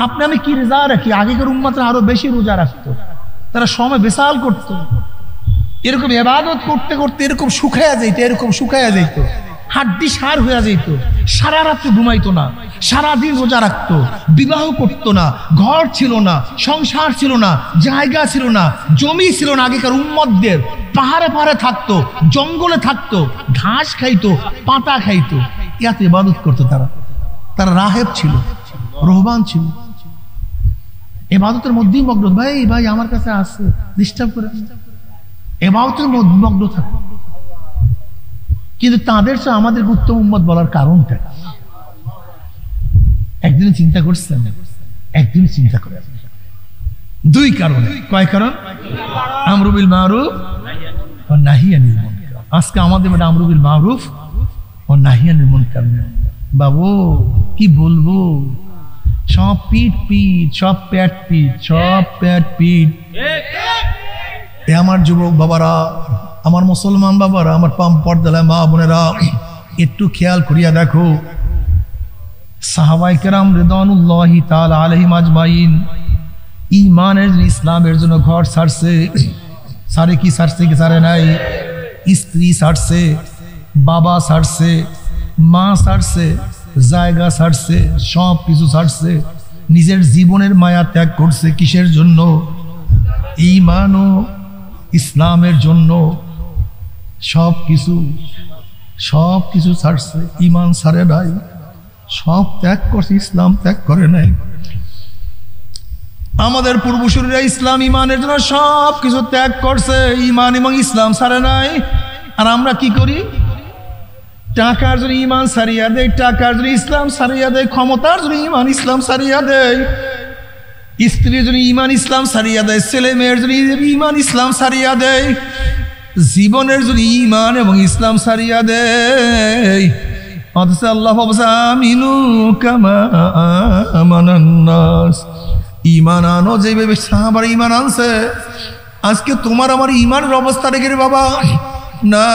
আপনি আমি কি রোজা রাখি, আগেকার উম্মতরা আরো বেশি রোজা রাখতো, তারা সময় বেসাল করত। এরকম ইবাদত করতে করতে এরকম শুকায়া যাইতো, এরকম শুকায়া যাইতো, হাড্ডি সার হয়ে যেত। সারা রাত্রে ঘুমাইতো না, সারাদিন রোজা রাখতো, বিবাহ করতো না, ঘর ছিল না, সংসার ছিল না, জায়গা ছিল না, জমি ছিল না। আগেকার উম্মতদের পাহাড়ে পাহাড়ে থাকতো, জঙ্গলে থাকতো, ঘাস খাইতো, পাতা খাইতো, এত ইবাদত করতো তারা। তারা রাহেব ছিল, রহবান ছিল, ইবাদতের মধ্যেই মগ্ন। ভাই ভাই আমার কাছে আসছে, ডিস্টার্ব করে, ইবাদতের মগ্ন থাকে। কিন্তু তাদের চেয়ে আমাদের উত্তম উম্মত বলার কারণটা একদিন চিন্তা করছেন? একদিন চিন্তা করে, দুই কারণ। কয় কারণ? আমরু বিল মারুফ ও নাহি আনিল মুনকার। আজকে আমাদের মধ্যে আমরু বিল মারুফ ও নাহি আনিল মুনকার। বাবু কি বলবো, সব পিঠ পিঠ, সব পেট পিঠ, সব পেট পিঠ। এ আমার যুবক বাবারা, আমার মুসলমান বাবারা, আমার পাম পর্দালা মা বোনেরা, একটু খেয়াল করিয়া দেখো, সাহাবায়ে কেরাম রিদওয়ানুল্লাহি তাআলা আলাইহিম আজমাইন ঈমানের, ইসলামের জন্য ঘর ছাড়ছে। সারে কি ছাড়ছে? কি ছাড়ে নাই? স্ত্রী ছাড়ছে, বাবা ছাড়ছে, মা ছাড়ছে, জায়গা ছাড়ছে, সব কিছু ছাড়ছে, নিজের জীবনের মায়া ত্যাগ করছে। কিসের জন্য? ঈমান ও ইসলামের জন্য। সব কিছু ছাড়ছে, ঈমান ছাড়ে নাই, সব ত্যাগ করছে, ইসলাম ত্যাগ করে নাই। আমাদের পূর্বসূরীরা ইসলাম ঈমানের জন্য সব কিছু ত্যাগ করছে, ঈমান এবং ইসলাম ছাড়ে নাই। আর আমরা কি করি? টাকার জন্য ঈমান ছাড়িয়া দেয়, টাকার জন্য ইসলাম ছাড়িয়া দেয়, ক্ষমতার জন্য ঈমান ইসলাম ছাড়িয়া দেয়, স্ত্রীর জন্য ঈমান ইসলাম ছাড়িয়া দেয়, ছেলে মেয়ের জন্য ঈমান ইসলাম ছাড়িয়া দেয়, জীবনের জন্য ঈমান এবং ইসলাম ছাড়িয়া দেয়। অথচ আল্লাহ আমিনু কামা আমানান নাস, ঈমান আনো যেভাবে সাহাবারা ঈমান আনছে। আজকে তোমার আমার ঈমানের অবস্থা দেখে রে বাবা, না,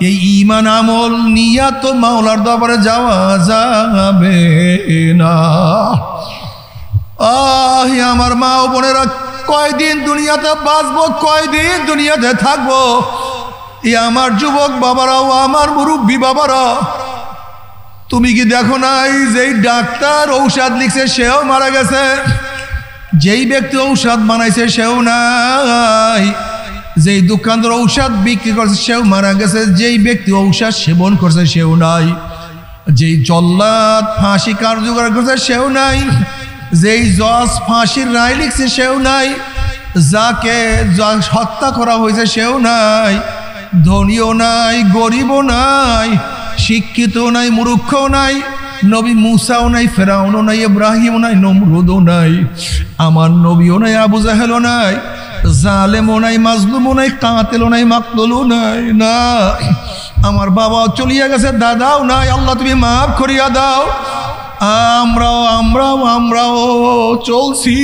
এই ঈমান আমল নিয়া তো মাওলার দরবারে যাওয়া যাবে না। আমার মা ও বোনেরা, কয়দিন দুনিয়াতে বাঁচবো, কয়দিন দুনিয়াতে থাকবো? আমার যুবক বাবারাও, আমার মুরব্বী বাবারা, তুমি কি দেখো নাই যেই ডাক্তার ঔষধ লিখছে সেও মারা গেছে, যেই ব্যক্তি ঔষধ বানাইছে সেও নাই, যেই দোকানদার ঔষধ বিক্রি করছে সেও মারা গেছে, যেই ব্যক্তি ঔষধ সেবন করছে সেও নাই, যেই জল্লাদ ফাঁসি কার্যকর করছে সেও নাই, যেই জজ ফাঁসির রায় লিখছে সেও নাই, যাকে হত্যা করা হয়েছে সেও নাই, ধনীও নাই, গরিবও নাই, শিক্ষিত নাই, মূর্খও নাই, নবী মুসাও নাই, ফেরাউনও নাই, ইব্রাহিমও নাই, নমরুদও নাই, আমার নবীও নাই, আবু জাহেলও নাই, জালেমও নাই, মাজলুমও নাই, কাতেলও নাই, মাকতুলও নাই। না, আমার বাবাও চলিয়া গেছে, দাদাও নাই, আল্লাহ তুমি মাফ করিয়া দাও। আমরাও চলছি,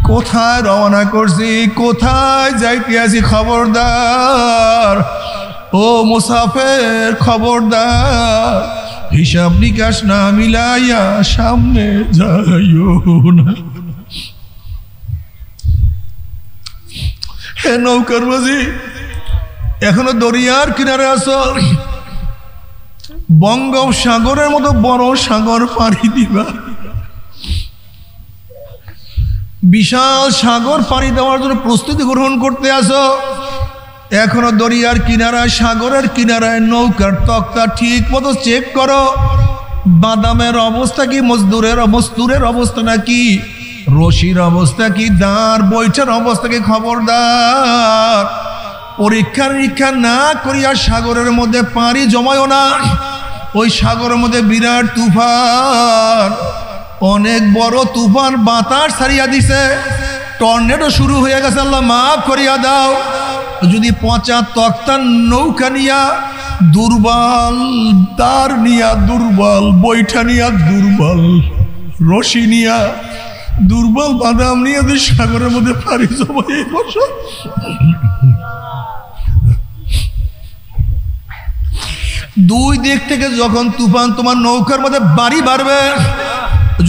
কোথায় রওনা করছি, কোথায় যাইতে আছি, খবরদার ও মুসাফের, খবরদার, হিসাব নিকাশ না মিলাইয়া সামনে যাইও না। হে নৌকার মাঝি, এখনো দরিয়ার কিনারে আছো, বঙ্গোপসাগরের মতো বড় সাগর পাড়ি দিবা, বিশাল সাগর পাড়ি দেওয়ার জন্য প্রস্তুতি গ্রহণ করতে আসো। এখনো দরিয়ার কিনারায়, সাগরের কিনারায় নৌকার তক্তা ঠিক মতো চেক করো, বাদামের অবস্থা কি, মজদুরের অবস্থা নাকি, রশির অবস্থা কি, দাঁড় বৈঠার অবস্থা কি, খবরদার পরীক্ষা নিরীক্ষা না করিয়া সাগরের মধ্যে পানি জমায়ও না। ওই সাগরের মধ্যে বিরাট তুফান, অনেক বড় তুফান, বাতাস ছাড়িয়া দিছে, টর্নেডো শুরু হয়ে গেছে, আল্লাহ মাফ করিয়া দাও। যদি পচা তক্তার নৌকা নিয়া, দুর্বল দাঁড় নিয়া, দুর্বল বৈঠা নিয়া, দুর্বল রশি নিয়া, দুর্বল বাদাম নিয়ে যদি সাগরের মধ্যে পাড়ি জমাইয়ে বসো, দুই দিক থেকে যখন তুফান তোমার নৌকার মধ্যে বাড়ি বাড়বে,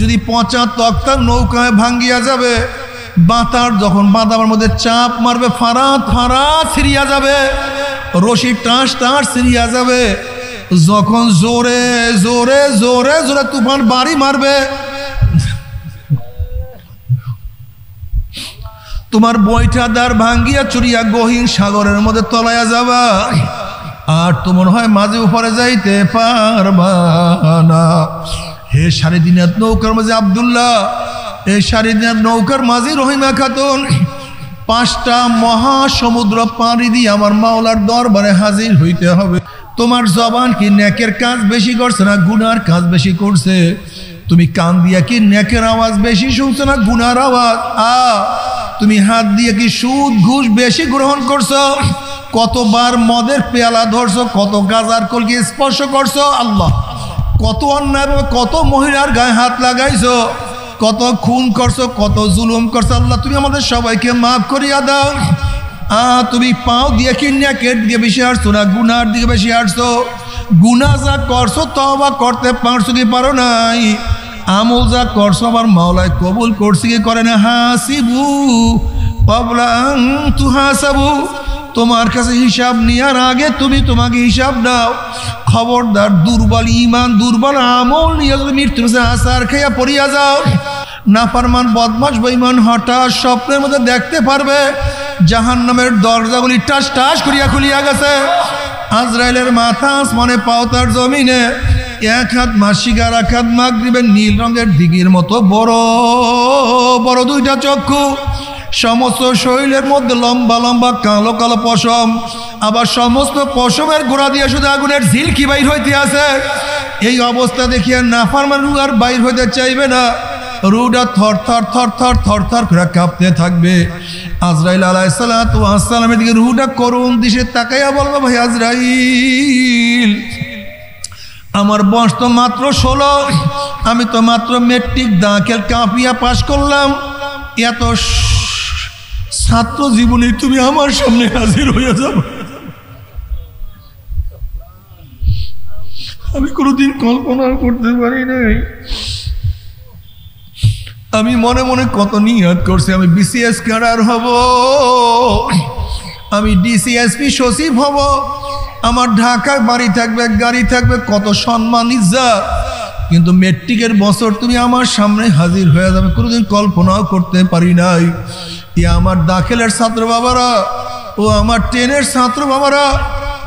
যদি পচা তক্তার নৌকায় ভাঙ্গিয়া যাবে, বাতার যখন বাদামের মধ্যে চাপ মারবে, ফারাত ফারাত ছিড়িয়া যাবে, রশি টাস টাস ছিড়িয়া যাবে, যখন জোরে জোরে জোরে জোরে তুফান বাড়ি মারবে, তোমার বৈঠাদার ভাঙ্গিয়া চুরিয়া গহীন সাগরের মধ্যে তলাইয়া যাবা, আর তোমার হয় মাঝে উপরে যাইতে পারবা না। হে সারিদিনাথ নৌকার মাঝে আব্দুল্লাহ, এই সারিদিনাথ নৌকার মাঝে রহিমা খাতুন, 5টা মহাসমুদ্র পাড়ি দিয়ে আমার মাওলার দরবারে হাজির হইতে হবে। তোমার জবান কি নেকের কাজ বেশি করছে না গুনার কাজ বেশি করছে? তুমি কান দিয়া কি নেকের আওয়াজ বেশি শুনছো না গুনার আওয়াজ? তুমি হাত দিয়ে কি সুদ ঘুষ বেশি গ্রহণ করছো? কতবার মদের পেয়ালা ধরছো, কত গাজার কলকি স্পর্শ করছো? আল্লাহ, কত অন্যায়, কত মহিলার গায়ে হাত লাগাইছো, কত খুন করছো, কত জুলুম করছো। আল্লাহ তুমি আমাদের সবাইকে মাফ করিয়া দাও। তুমি পাও দিয়ে কি নেকের দিকে বেশি হাঁটছো না গুনার দিকে বেশি হাঁটছো? গুনা যা করছো তওবা করতে পারছো কি পারো নাই? আমল যা করছো আমার মাওলায় কবুল করছি কি করে না? হাসিবু ক্বাবলা আন তুহাসাবু, তোমার কাছে হিসাব নেওয়ার আগে তুমি তোমাকে হিসাব দাও। খবরদার দুর্বল ইমান, দুর্বল আমল নিয়ে যদি মৃত্যুর আসার খাইয়া পড়িয়া যাও, নাফরমান বদমাশ বেঈমান হঠাৎ স্বপ্নের মধ্যে দেখতে পারবে জাহান্নামের দরজাগুলি টাস টাস করিয়া খুলিয়া গেছে। আজরাইলের মাথা আসমানে পাও তার জমিনে, এক হাত মাসিক আর এক হাত মাগরিবের নীল রঙের দিঘির মতো বড় বড় 2টা চক্ষু, সমস্ত শরীরের মধ্যে লম্বা লম্বা কালো কালো পশম, আবার সমস্ত পশমের গোড়া দিয়ে শুধু আগুনের ঝিলকি বাইর হইতে আছে। এই অবস্থা দেখিয়া নাফরমান রূহ আর বাইর হইতে চাইবে না, রূহটা থর থর থর থর থর থর করে কাঁপতে থাকবে। আজরাইল আলাইহিস সালাতু ওয়াস সালামের দিকে রূহটা করুণ দৃষ্টিতে তাকাইয়া বলবে, ভাই আজরাইল, আমার বয়স তো মাত্র 16, আমি তো মাত্র মেট্রিক দাখিল কাঁপিয়া পাশ করলাম, এত ছাত্র জীবনে তুমি আমার সামনে হাজির হইয়া যাও। আমি কোনোদিন কল্পনা করতে পারি নাই। আমি মনে মনে কত নিয়ত করছি, আমি বিসিএস ক্যাডার হব, আমি ডিসিএসপি সচিব হব, আমার ঢাকায় বাড়ি থাকবে, গাড়ি থাকবে, কত সম্মান ইজ্জত। কিন্তু মেট্রিকের বছর তুমি আমার সামনে হাজির হয়ে যাবে, কোনোদিন কল্পনাও করতে পারি নাই। এ আমার দাখিলের ছাত্র বাবারা, ও আমার 10-এর ছাত্র বাবারা,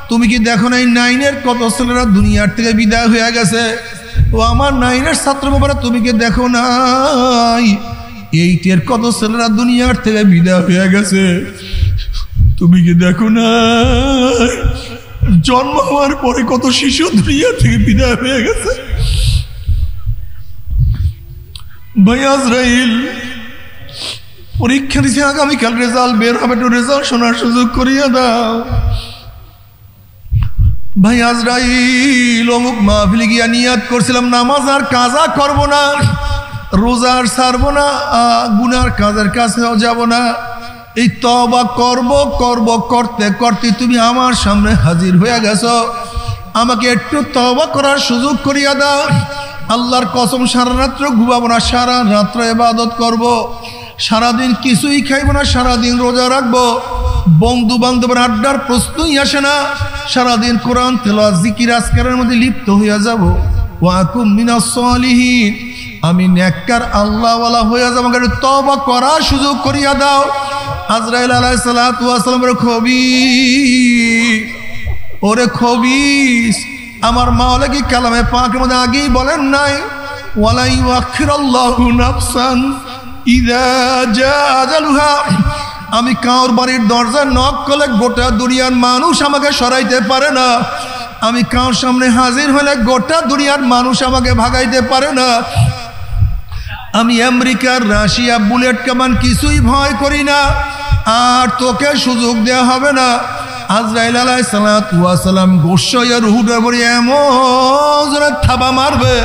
তুমি কি দেখো না এই 9-এর কত ছেলেরা দুনিয়ার থেকে বিদায় হয়ে গেছে? ও আমার 9-এর ছাত্র বাবারা, তুমি কি দেখো নাই 8-এর কত ছেলেরা দুনিয়ার থেকে বিদায় হয়ে গেছে? তুমি কি দেখো না জন্ম হওয়ার পরে কত শিশু দুনিয়া থেকে বিদায় হয়ে গেছে? ভাই আজরাইল পরীক্ষা দিছে, আগামীকাল রেজাল্ট বের হবে, একটু রেজাল্ট শোনার সুযোগ করিয়া দাও। ভাই আজরাইল অমুক মাহফিলে গিয়া নিয়াত করছিলাম নামাজ আর কাজা করব না, রোজার ছাড়বো না, গুনার কাজের কাছেও যাব না। এই তওবা করব করব করতে করতে তুমি আমার সামনে হাজির হয়ে গেছো, আমাকে একটু তওবা করার সুযোগ করিয়া দাও। আল্লাহর কসম সারা রাত্র ঘুমাবো না, সারা রাত্র ইবাদত করব, সারাদিন কিছুই খাইব না, সারাদিন রোজা রাখবো, বন্ধু বান্ধবের আড্ডার প্রশ্নই আসে না, সারাদিন কোরআন তেলাওয়াত জিকির আজকারের মধ্যে লিপ্ত হইয়া যাব। ওয়াকুম মিনাস সালিহিন, আমি নেককার আল্লাহওয়ালা হইয়া যাব, আমাকে তওবা করার সুযোগ করিয়া দাও। আজরাইল আলাইহিস সালাতু ওয়াস সালামের খবীর, ওরে খবীস, আমার মাওলা কি কালামে পাকের মধ্যে আগেই বলেন নাই ওয়ালা ইউআখিরুল্লাহু নাফসান ইযা জা আজালুহা? আমি কাউর বাড়ির দরজায় নক করলে গোটা দুনিয়ার মানুষ আমাকে সরাইতে পারে না, আমি কাউর সামনে হাজির হলে গোটা দুনিয়ার মানুষ আমাকে ভাগাইতে পারে না। আমি আমেরিকার, রাশিয়া, বুলেট কামান কিছুই ভয় করি না, আর তোকে সুযোগ দেওয়া হবে না। আজরাইল আলাইহিস সালাতু ওয়াস সালাম গোসাইয়া রুহুটার পরে এমন জোরে থাবা মারবে,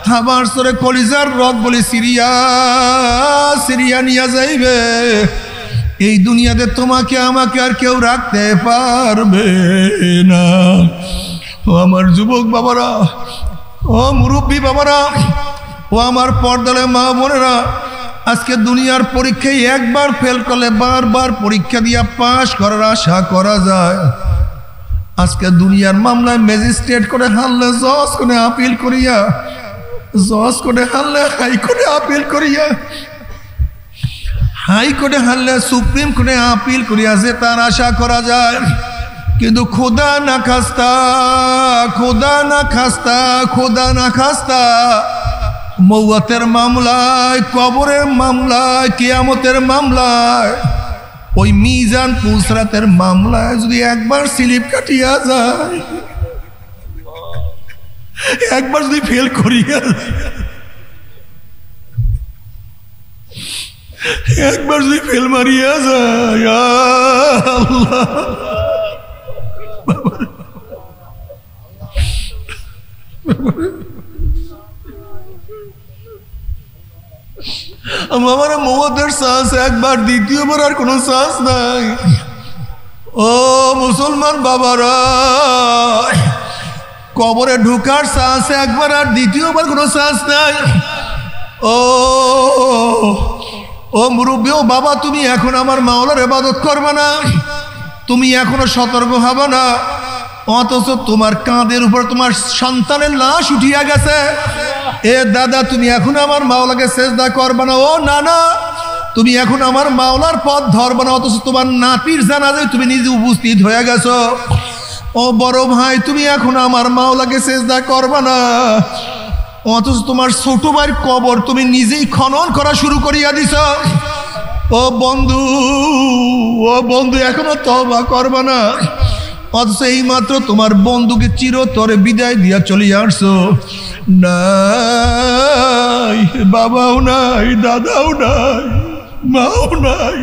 থাবার সরে কলিজার রক বলে সিরিয়া সিরিয়া নিয়ে যাইবে। এই দুনিয়াতে তোমাকে আমাকে আর কেউ রাখতে পারবে না। ও আমার যুবক বাবারা, ও মুরব্বী বাবারা, ও আমার পর্দালে মা বোনেরা, আজকে দুনিয়ার পরীক্ষায় একবার ফেল করলে বারবার পরীক্ষা দিয়া পাশ করার আশা করা যায়। আজকে দুনিয়ার মামলায় ম্যাজিস্ট্রেট করে হারলে জজ করে আপিল করিয়া, জজ করে হারলে হাইকোর্টে আপিল করিয়া, হাইকোর্টে হারলে সুপ্রিম কোর্টে আপিল করিয়া যে তার আশা করা যায়। কিন্তু খোদা না খাস্তা, খোদা না খাস্তা, খোদা না খাস্তা, মৌয়াতের মামলায়, কবরের মামলায়, কিয়ামতের মামলায়, ওই মিজান পুসরাতের মামলায় যদি একবার স্লিপ কাটিয়া যায়, একবার যদি ফেল করিয়া, একবার যদি ফেল মারিয়া যায়, আল্লাহ আমার মৌতের শ্বাস একবার, দ্বিতীয়বার আর কোনো শ্বাস নাই। ও মুসলমান বাবারা, কবরে ঢুকার শ্বাস একবার, আর দ্বিতীয়বার কোনো শ্বাস নাই। ও ও মুরব্বী, ও বাবা, তুমি এখন আমার মাওলার ইবাদত করবে না, তুমি এখনো সতর্ক হবে না, অথচ তোমার কাঁধের উপর তোমার সন্তানের লাশ উঠিয়া গেছে। এ দাদা, তুমি এখন আমার মাওলাকে সেজদা করবে না। ও নানা, তুমি এখন আমার মাওলার পথ ধরবে না, অথচ তোমার নাতির জানাজায় তুমি নিজে উপস্থিত হয়ে গেছো। ও বড় ভাই, তুমি এখন আমার মাওলাকে সেজদা করবে না, অথচ তোমার ছোট ভাইয়ের কবর তুমি নিজেই খনন করা শুরু করিয়া দিছ। ও বন্ধু, ও বন্ধু, এখনো তওবা করবে না, অথচ এই মাত্র তোমার বন্ধুকে চিরতরে বিদায় দিয়া চলিয়া আসছো। নাই, বাবাও নাই, দাদাও নাই, মাও নাই,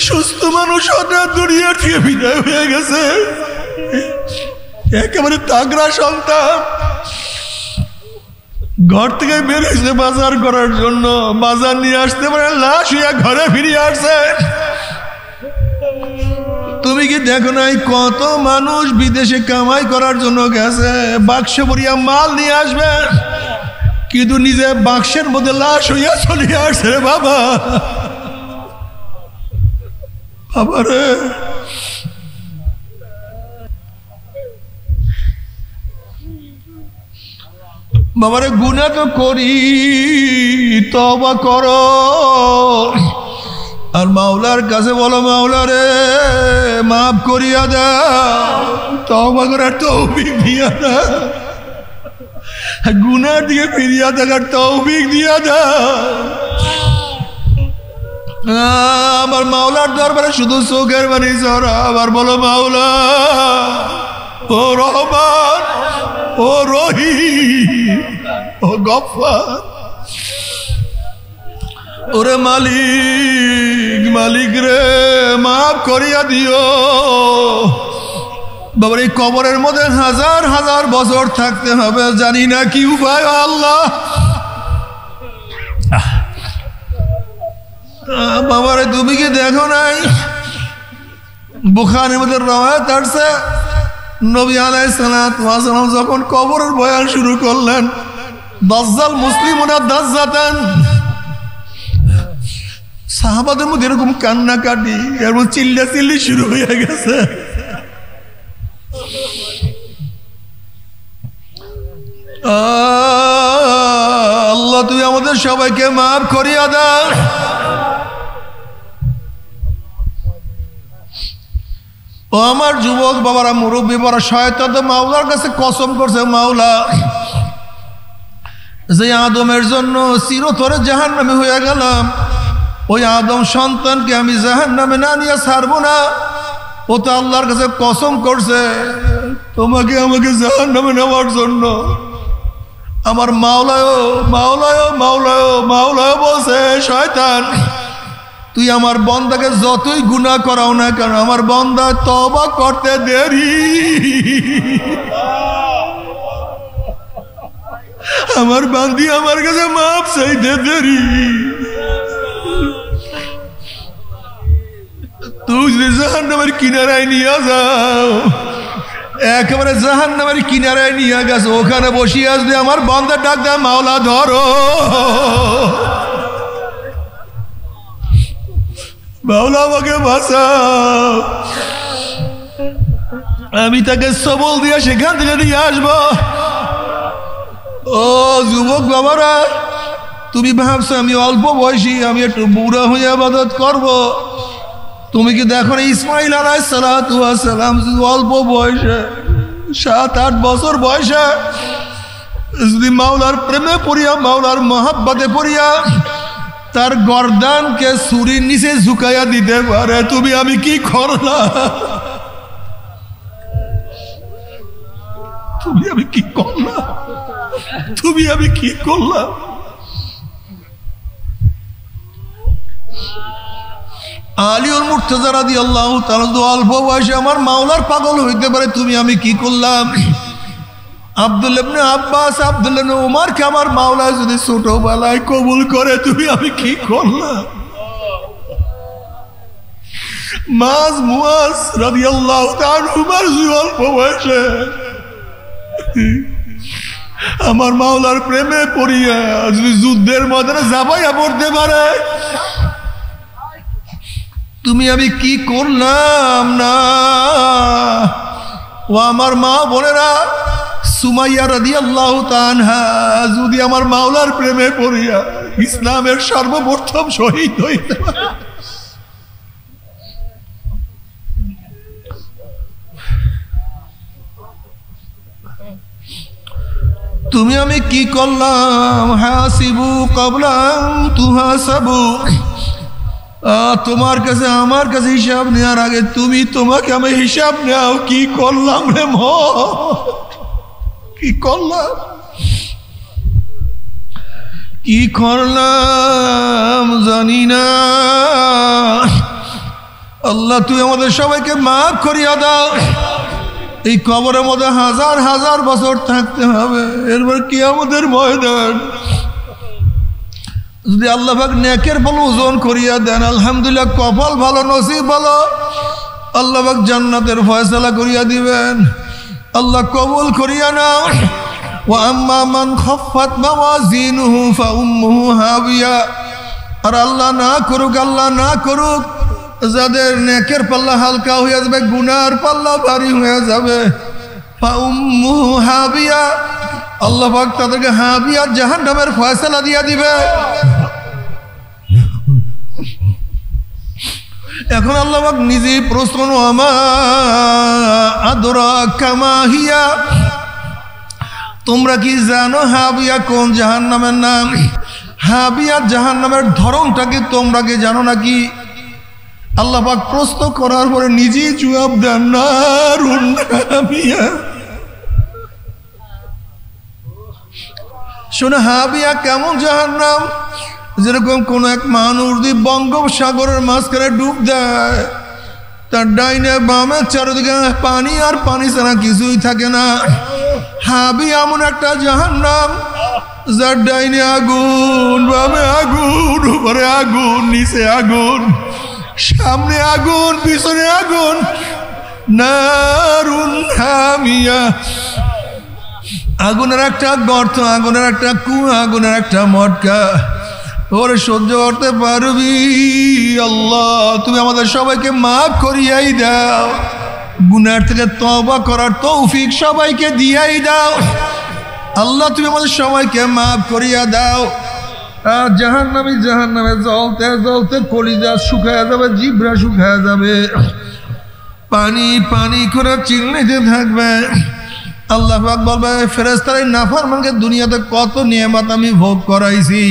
সুস্থ মানুষ হঠাৎ দুনিয়া থেকে বিদায় হয়ে গেছে। একেবারে তাগড়া সন্তান, ঘর থেকে বের হয়েছে বাজার করার জন্য, বাজার নিয়ে আসতে পারে লাশ হইয়া ঘরে ফিরিয়ে আসছে। তুমি কি দেখো নাই কত মানুষ বিদেশে কামাই করার জন্য গেছে, বাক্স ভরিয়া মাল নিয়ে আসবে, কিন্তু নিজে বাক্সের মধ্যে লাশ হইয়া চলে আসছে রে বাবা। বাবারে বাবারে গুনাহ তো করি, তওবা করো আর মাওলার কাছে বলো, মাওলা রে মাফ করিয়া দাও, তওবা করার তৌফিক দিয়া দাও, গুনার দিকে ফিরিয়া থাকার তৌফিক দিয়া দাও। আমার মাওলার দরবারে শুধু চোখের পানি ঝরা, আবার বলো মাওলা ও রহমান, ও রহিম, ও গফফার, ওরে মালিক, মালিক রে মাফ করিয়া দিও। বাবার এই কবরের মধ্যে হাজার হাজার বছর থাকতে হবে, জানি না কি উপায় আল্লাহ। বাবারে তুমি কি দেখো নাই বুখারীর মধ্যে রওয়ায়াত আছে, নবী আলাইহিস সালাতু ওয়াস সালাম যখন কবরের বয়ান শুরু করলেন, দাজ্জাল মুসলিমুনা দাজ্জাতান, সাহাবাদের মধ্যে এরকম কান্নাকাটি, এরকম চিল্লাচিল্লি শুরু হয়ে গেছে। আল্লাহ তুমি আমাদের সবাইকে মাফ করিয়া দাও। ও আমার যুবক বাবারা, মুরব্বী বড়, শয়তান তো মাওলার কাছে কসম করছে, মাওলা যে আদমের জন্য চিরতরে জাহান্নামে হয়ে গেলাম, ওই আদম সন্তানকে আমি জাহান্নামে না নিয়ে ছাড়বো না। ও তো আল্লাহর কাছে কসম করছে তোমাকে আমাকে জাহান্নামে নেওয়ার জন্য। আমার মাওলায় মাওলায় মাওলায় মাওলায় বলছে, শয়তান তুই আমার বন্দাকে যতই গুনাহ করাও না কেন, আমার বন্দা তওবা করতে দেরি, আমার বান্দি আমার কাছে মাফ চাইতে দেরি। তুই যদি জাহান্নামের কিনারায় নিয়ে যাও, একেবারে জাহান্নামের কিনারায় নিয়ে গেছে, ওখানে বসিয়ে আসলে আমার বন্দা ডাক দেয়, মাওলা ধরো, মাওলা আমাকে বাঁচাও, আমি তাকে সবল দিয়ে সেখান থেকে নিয়ে আসবো। ও যুবক বাবারা, তুমি ভাবছো আমি অল্প বয়সী, আমি একটু বুড়া হয়ে ইবাদত করব। তুমি কি দেখো না ইসমাইল আলাইহিস সালাতু ওয়াস সালাম অল্প বয়সে, 7-8 বছর বয়সে যদি মাওলার প্রেমে পড়িয়া, মাওলার মহাব্বতে পড়িয়া তার গর্দানকে ছুরির নিচে ঝুঁকাইয়া দিতে পারে, তুমি আমি কি করলাম, তুমি আমি কি করলাম, তুমি আমি কি করলাম। আলিউল মুর্তজা রাদিয়াল্লাহু তাআলা অল্প বয়সে আমার মাওলার পাগল হইতে পারে, তুমি আমি কি করলাম। আব্দুল্লাহ ইবনে আব্বাস, আব্দুল্লাহ ইবনে উমরকে আমার মাওলা যদি ছোটবেলায় কবুল করে, তুমি আমি কি করলাম। মুআজ রাদিয়াল্লাহু তাআলা উমর অল্প বয়সে আমার মাওলার প্রেমে পড়িয়া যদি যুদ্ধের ময়দানে যাবাইয়া পড়তে পারে, তুমি আমি কি করলাম না। ও আমার মা বোনেরা, সুমাইয়া রাদিয়াল্লাহু তাআলা যদি আমার মাওলার প্রেমে পড়িয়া ইসলামের সর্বপ্রথম শহীদ হইতে পারে, তুমি আমি কি করলাম। হাসিবু ক্বাবলা আন তুহাসাবু, তোমার কাছে আমার কাছে হিসাব নেওয়ার আগে তুমি তোমাকে আমি হিসাব নাও, কি করলাম রে কি করলাম, কি করলাম জানি না। আল্লাহ তুই আমাদের সবাইকে মাফ করিয়া দাও। এই কবরের মধ্যে হাজার হাজার বছর থাকতে হবে, এরপর কিয়ামতের ময়দান যদি আল্লাহ পাক নেকের ফল ওজন করিয়া দেন, আলহামদুলিল্লাহ, কপাল ভালো, নসিব ভালো। আল্লাহ পাক জান্নাতের ফয়সালা করিয়া দিবেন। আল্লাহ কবুল করিয়া নাও। ওয়া আম্মা মান খাফফাত মাওয়াজিনুহু ফাউম্মুহু হাবিয়া। আর আল্লাহ না করুক যাদের নেকের পাল্লা হালকা হয়ে যাবে, গুনার পাল্লা ভারী হয়ে যাবে, ফাউম্মুহু হাবিয়া, আল্লাহ পাক তাদেরকে হাবিয়া জাহান্নামের ফয়সালা দিয়া দিবে। এখন আল্লাহ পাক নিজেই প্রশ্ন, আমা আদরাকা মা হিয়া, তোমরা কি জানো হাবিয়া কোন জাহান্নামের নাম? হাবিয়া জাহান্নামের ধরনটা কি তোমরা কি জানো নাকি? আল্লাহ পাক প্রশ্ন করার পরে নিজেই জবাব দেন, নারুন হাবিয়া। শোনো, হাবিয়া কেমন জাহান্নাম? যেরকম কোন এক মানুষ যদি বঙ্গোপসাগরের মাঝখানে ডুব দেয়, তার ডাইনে বামে চারিদিকে পানি আর পানি ছাড়া কিছুই থাকে না। হাবিয়া এমন একটা জাহান্নাম যার ডাইনে আগুন, বামে আগুন, উপরে আগুন, নিচে আগুন, সামনে আগুন, পিছনে আগুন। নারুন হামিয়া, আগুনের একটা গর্ত, আগুনের একটা কুয়া, আগুনের একটা মটকা। ওরে সহ্য করতে পারবি? আল্লাহ তুমি আমাদের সবাইকে মাফ করিয়াই দাও, গুনার থেকে তওবা করার তৌফিক সবাইকে দিয়াই দাও। আল্লাহ তুমি আমাদের সবাইকে মাফ করিয়া দাও। আর জাহান্নামে জ্বলতে জ্বলতে কলিজা শুকায়া যাবে, জিভরা শুকায়া যাবে, পানি পানি করে চিল্লাইতে থাকবে। আল্লাহ পাক বলবে, ফেরেশতারা নাফরমানকে দুনিয়াতে কত নিয়ামত আমি ভোগ করাইছি,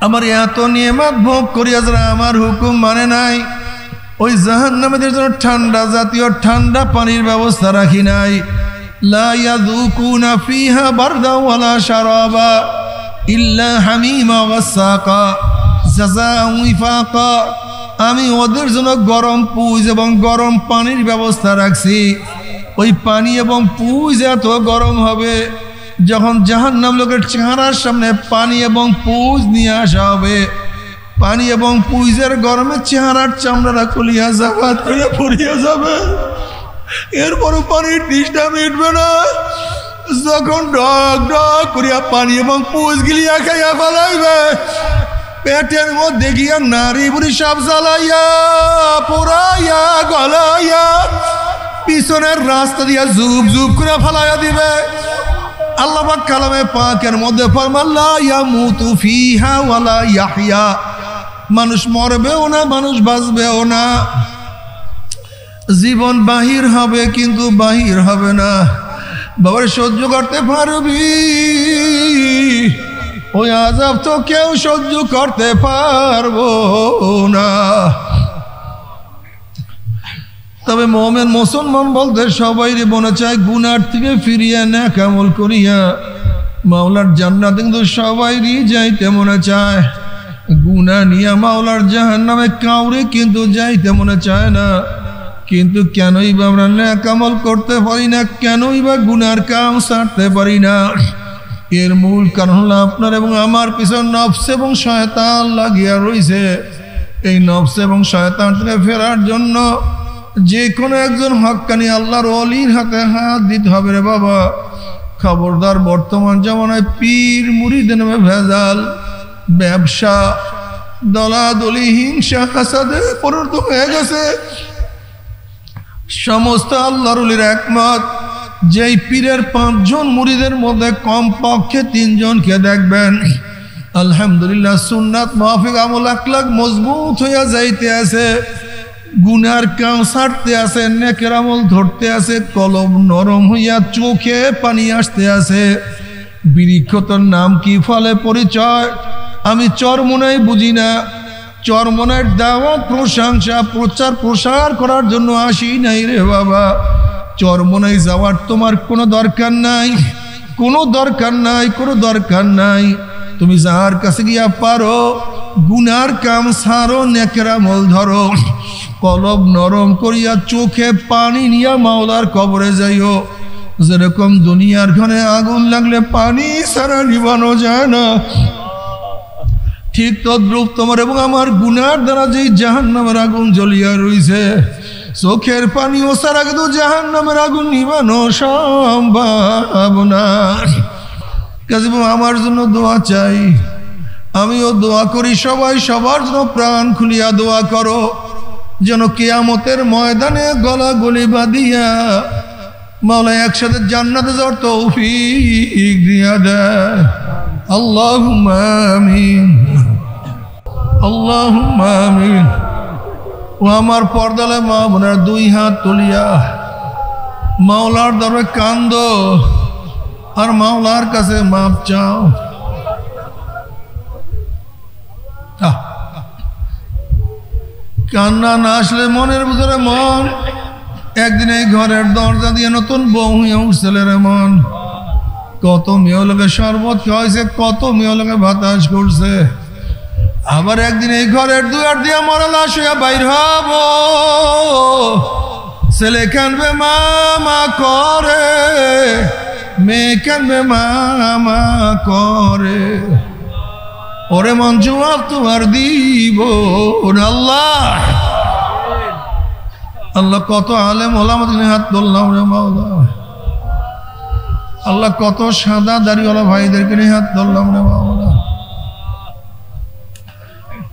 আমার এত নিয়ামত ভোগ করিয়া যারা আমার হুকুম মানে নাই, ওই জাহান্নামীদের জন্য ঠান্ডা জাতীয় ঠান্ডা পানির ব্যবস্থা রাখি নাই। লা ইয়াযুকুনা ফিহা বারদা ওয়ালা শারাবা ইল্লা হামিমা ওয়াসাকা জাযাআন ওয়াফাকা। আমি ওদের জন্য গরম পুজ এবং গরম পানির ব্যবস্থা রাখছি। ওই পানি এবং পুজ এত গরম হবে, যখন জাহান্নাম লোকের চেহারার সামনে পানি এবং পুজ নিয়ে আসা হবে, পানি এবং পুইজের গরমে চেহারার চামড়ারা খুলিয়া জাফাত করে পড়িয়া যাবে। এরপরও পানির তৃষ্ণা মিটবে না। যখন ডক ডক করিয়া পানি এবং পুজ গিলিয়া খাইয়া ফেলাইবে, পেটের মধ্যে গিয়া নারী বুড়ি সাপ জ্বালাইয়া পোড়াইয়া গলাইয়া পিছনের রাস্তা দিয়া জুব জুব করে ফেলাইয়া দিবে। আল্লাহ পাক কালামে পাকের মধ্যে ফরমান, লা ইয়ামুতু ফিহা ওয়ালা ইয়াহইয়া, মানুষ মরবেও না, মানুষ বাঁচবেও না। জীবন বাহির হবে কিন্তু বাহির হবে না। বাবার সহ্য করতে পারবি? ওই আযাব তো কেউ সহ্য করতে পারবো না। তবে মুমিন মুসলমান বলতে সবাই মনে চায় গুনার থেকে ফিরিয়ে নেক আমল করিয়া মাওলার জান্নাতে কিন্তু সবাইরই যাইতে মনে চায়। গুনাহ নিয়ে মাওলার জাহান্নামে কাউরে কিন্তু যাইতে মনে চায় না। কিন্তু কেনই বা আমরা নেক আমল করতে পারি না, কেনই বা গুনার কাম ছাড়তে পারি না? এর মূল কারণ হলো আপনার এবং আমার পিছনে নফস এবং শয়তান লাগিয়া রয়েছে। এই নফস এবং শয়তান থেকে ফেরার জন্য যে কোনো একজন হক্কানি আল্লাহর ওলির হাতে হাত দিতে হবে রে বাবা। খবরদার, বর্তমান জামানায় পীর মুরিদের নামে ভেজাল, ব্যবসা, দলাদলি, হিংসা, হাসাদে পরিণত হয়ে গেছে। সমস্ত আল্লাহর ওলির একমত, যেই পীরের 5 জন মুরিদের মধ্যে কমপক্ষে 3 জনকে দেখবেন আলহামদুলিল্লাহ সুন্নাত মাফিক আমল আখলাক মজবুত হইয়া যাইতে আছে, গুনার কাম ছাড়তে আছে, নেকের আমল ধরতে আছে, কলম নরম হইয়া চোখে পানি আসতে আছে। বৃক্ষতর নাম কি, ফলে পরিচয় আমি চরমোনাই বুঝি না। চরমোনার দাওয়াত প্রশংসা প্রচার প্রসার করার জন্য আসি নাই রে বাবা। চরমোনাই যাওয়ার তোমার কোনো দরকার নাই, কোনো দরকার নাই, কোনো দরকার নাই। তুমি যার কাছে গিয়া পারো গুনার কাম ছাড়ো, নেকের আমল ধরো, কলব নরম করিয়া চোখে পানি নিয়া মাওলার কবরে যাইও। যেরকম দুনিয়ার ঘরে আগুন লাগলে পানি ছাড়া নিবানো যায় না, ঠিক তদ্রূপ তোমার এবং আমার গুনার দ্বারা যেই জাহান্নামের আগুন জ্বলিয়া রইছে, চোখের পানি ওসারা কিন্তু জাহান্নামের আগুন নিবানো সম্ভব না। কাজে আমার জন্য দোয়া চাই, আমিও দোয়া করি, সবাই সবার জন্য প্রাণ খুলিয়া দোয়া করো, যেন কিয়ামতের ময়দানে গলা গলি বাঁধিয়া মাওলা একসাথে জান্নাতে যাওয়ার তৌফিক দিয়া দেয়। আল্লাহুম্মা আমিন, আল্লাহুম্মা আমিন। ও আমার পর্দালে মা বোনের দুই হাত তুলিয়া মাওলার দরবারে কান্দো আর মাওলার কাছে মাপ চাও। কান্না না আসলে মনের ভিতরে মন একদিন এই ঘরের দরজা দিয়ে নতুন বউ হইয়া উঠছিল রে মন। কত মেয়ে লোকে শরবত খাওয়াইছে, কত মেয়ে লোকে বাতাস করছে, আবার একদিন এই ঘরের দুয়ার দিয়া মরা লাশ হইয়া বাইর হব। ছেলে কানবে মামা করে, মেয়ে কানবে মামা করে, ওরে মন জবাব তোমার দিব আল্লাহ। আল্লাহ কত আলেম ওলামা হাত ধরলাম রে মাওলা, আল্লাহ কত সাদা দাড়িওয়ালা ভাইদেরকে নিয়ে হাত ধরলাম রে মাওলা।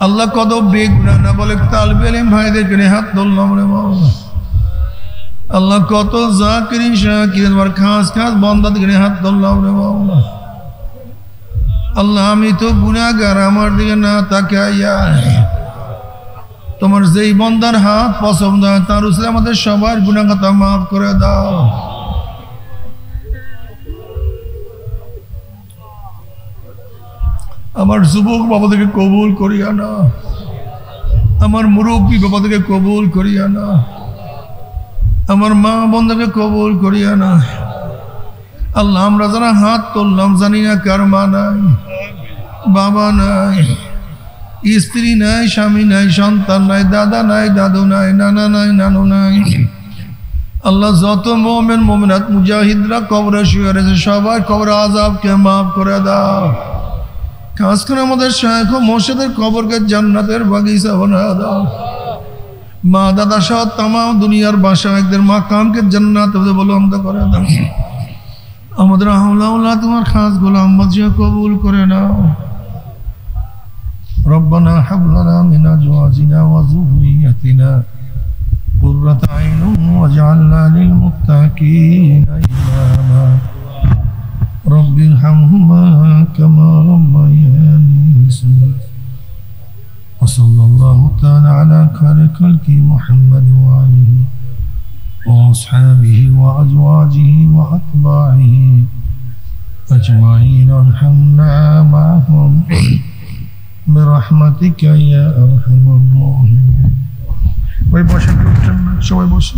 আল্লাহ কত বেগুনা না বলে তালবে ইলম ভাইদেরকে নিয়ে হাত ধরলাম রে মাওলা। আল্লাহ কত জাকিরিন শাকিরিন আর খাস খাস বান্দাদেরকে নিয়ে হাত ধরলাম রে মাওলা। আল্লাহ আমি তো গুনাহগার, আমার দিকে না তাকাইয়া তোমার যেই বান্দার হাত পছন্দ হয় তার উপরে আমাদের সবার গুনাহ খাতা মাফ করে দাও। আমার যুবক বাবাদেরকে কবুল করিয়া না, আমার মুরব্বী বাবাদেরকে কবুল করিয়া না, আমার মা বোনদেরকে কবুল করিয়া না। আল্লাহ আমরা যারা হাত তুললাম জানি না কার মা নাই, বাবা নাই, স্ত্রী নাই, স্বামী নাই, সন্তান নাই, দাদা নাই, দাদু নাই, নানা নাই, নানু নাই। আল্লাহ যত মুমিন মুমিনাত মুজাহিদরা কবরে শুয়ে রয়েছে সবার কবরে আযাবকে মাফ করে দাও। খাস করে আমাদের শায়খ ও মুর্শিদের কবরকে জান্নাতের বাগিচা বানিয়ে দাও। মা দাদা সহ তামাম দুনিয়ার বাসায়কদের মাকামকে জান্নাতে বুলন্দ করে দাও। আমাদের আওলাদ তোমার খাস গোলাম বাজিয়া কবুল করে নাও। রব্বানা হাব লানা মিন আজওয়াজিনা ওয়া যুররিয়াতিনা কুররাতা আইনুন ওয়াজআলনা লিল মুত্তাকিনা ইমামা। রব্বিরহামহুমা কামা রাব্বায়ানি সগীরা। ওয়া সাল্লাল্লাহু তাআলা আলা খায়রি খালকি মুহাম্মাদ ওয়া আলিহি وأصحابه وأزواجه وأتباعه أجمعين ارحمنا معهم برحمتك يا أرحم الراحمين. ওই বসে সবাই বসে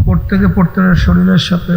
প্রত্যেকের শরীরের সাথে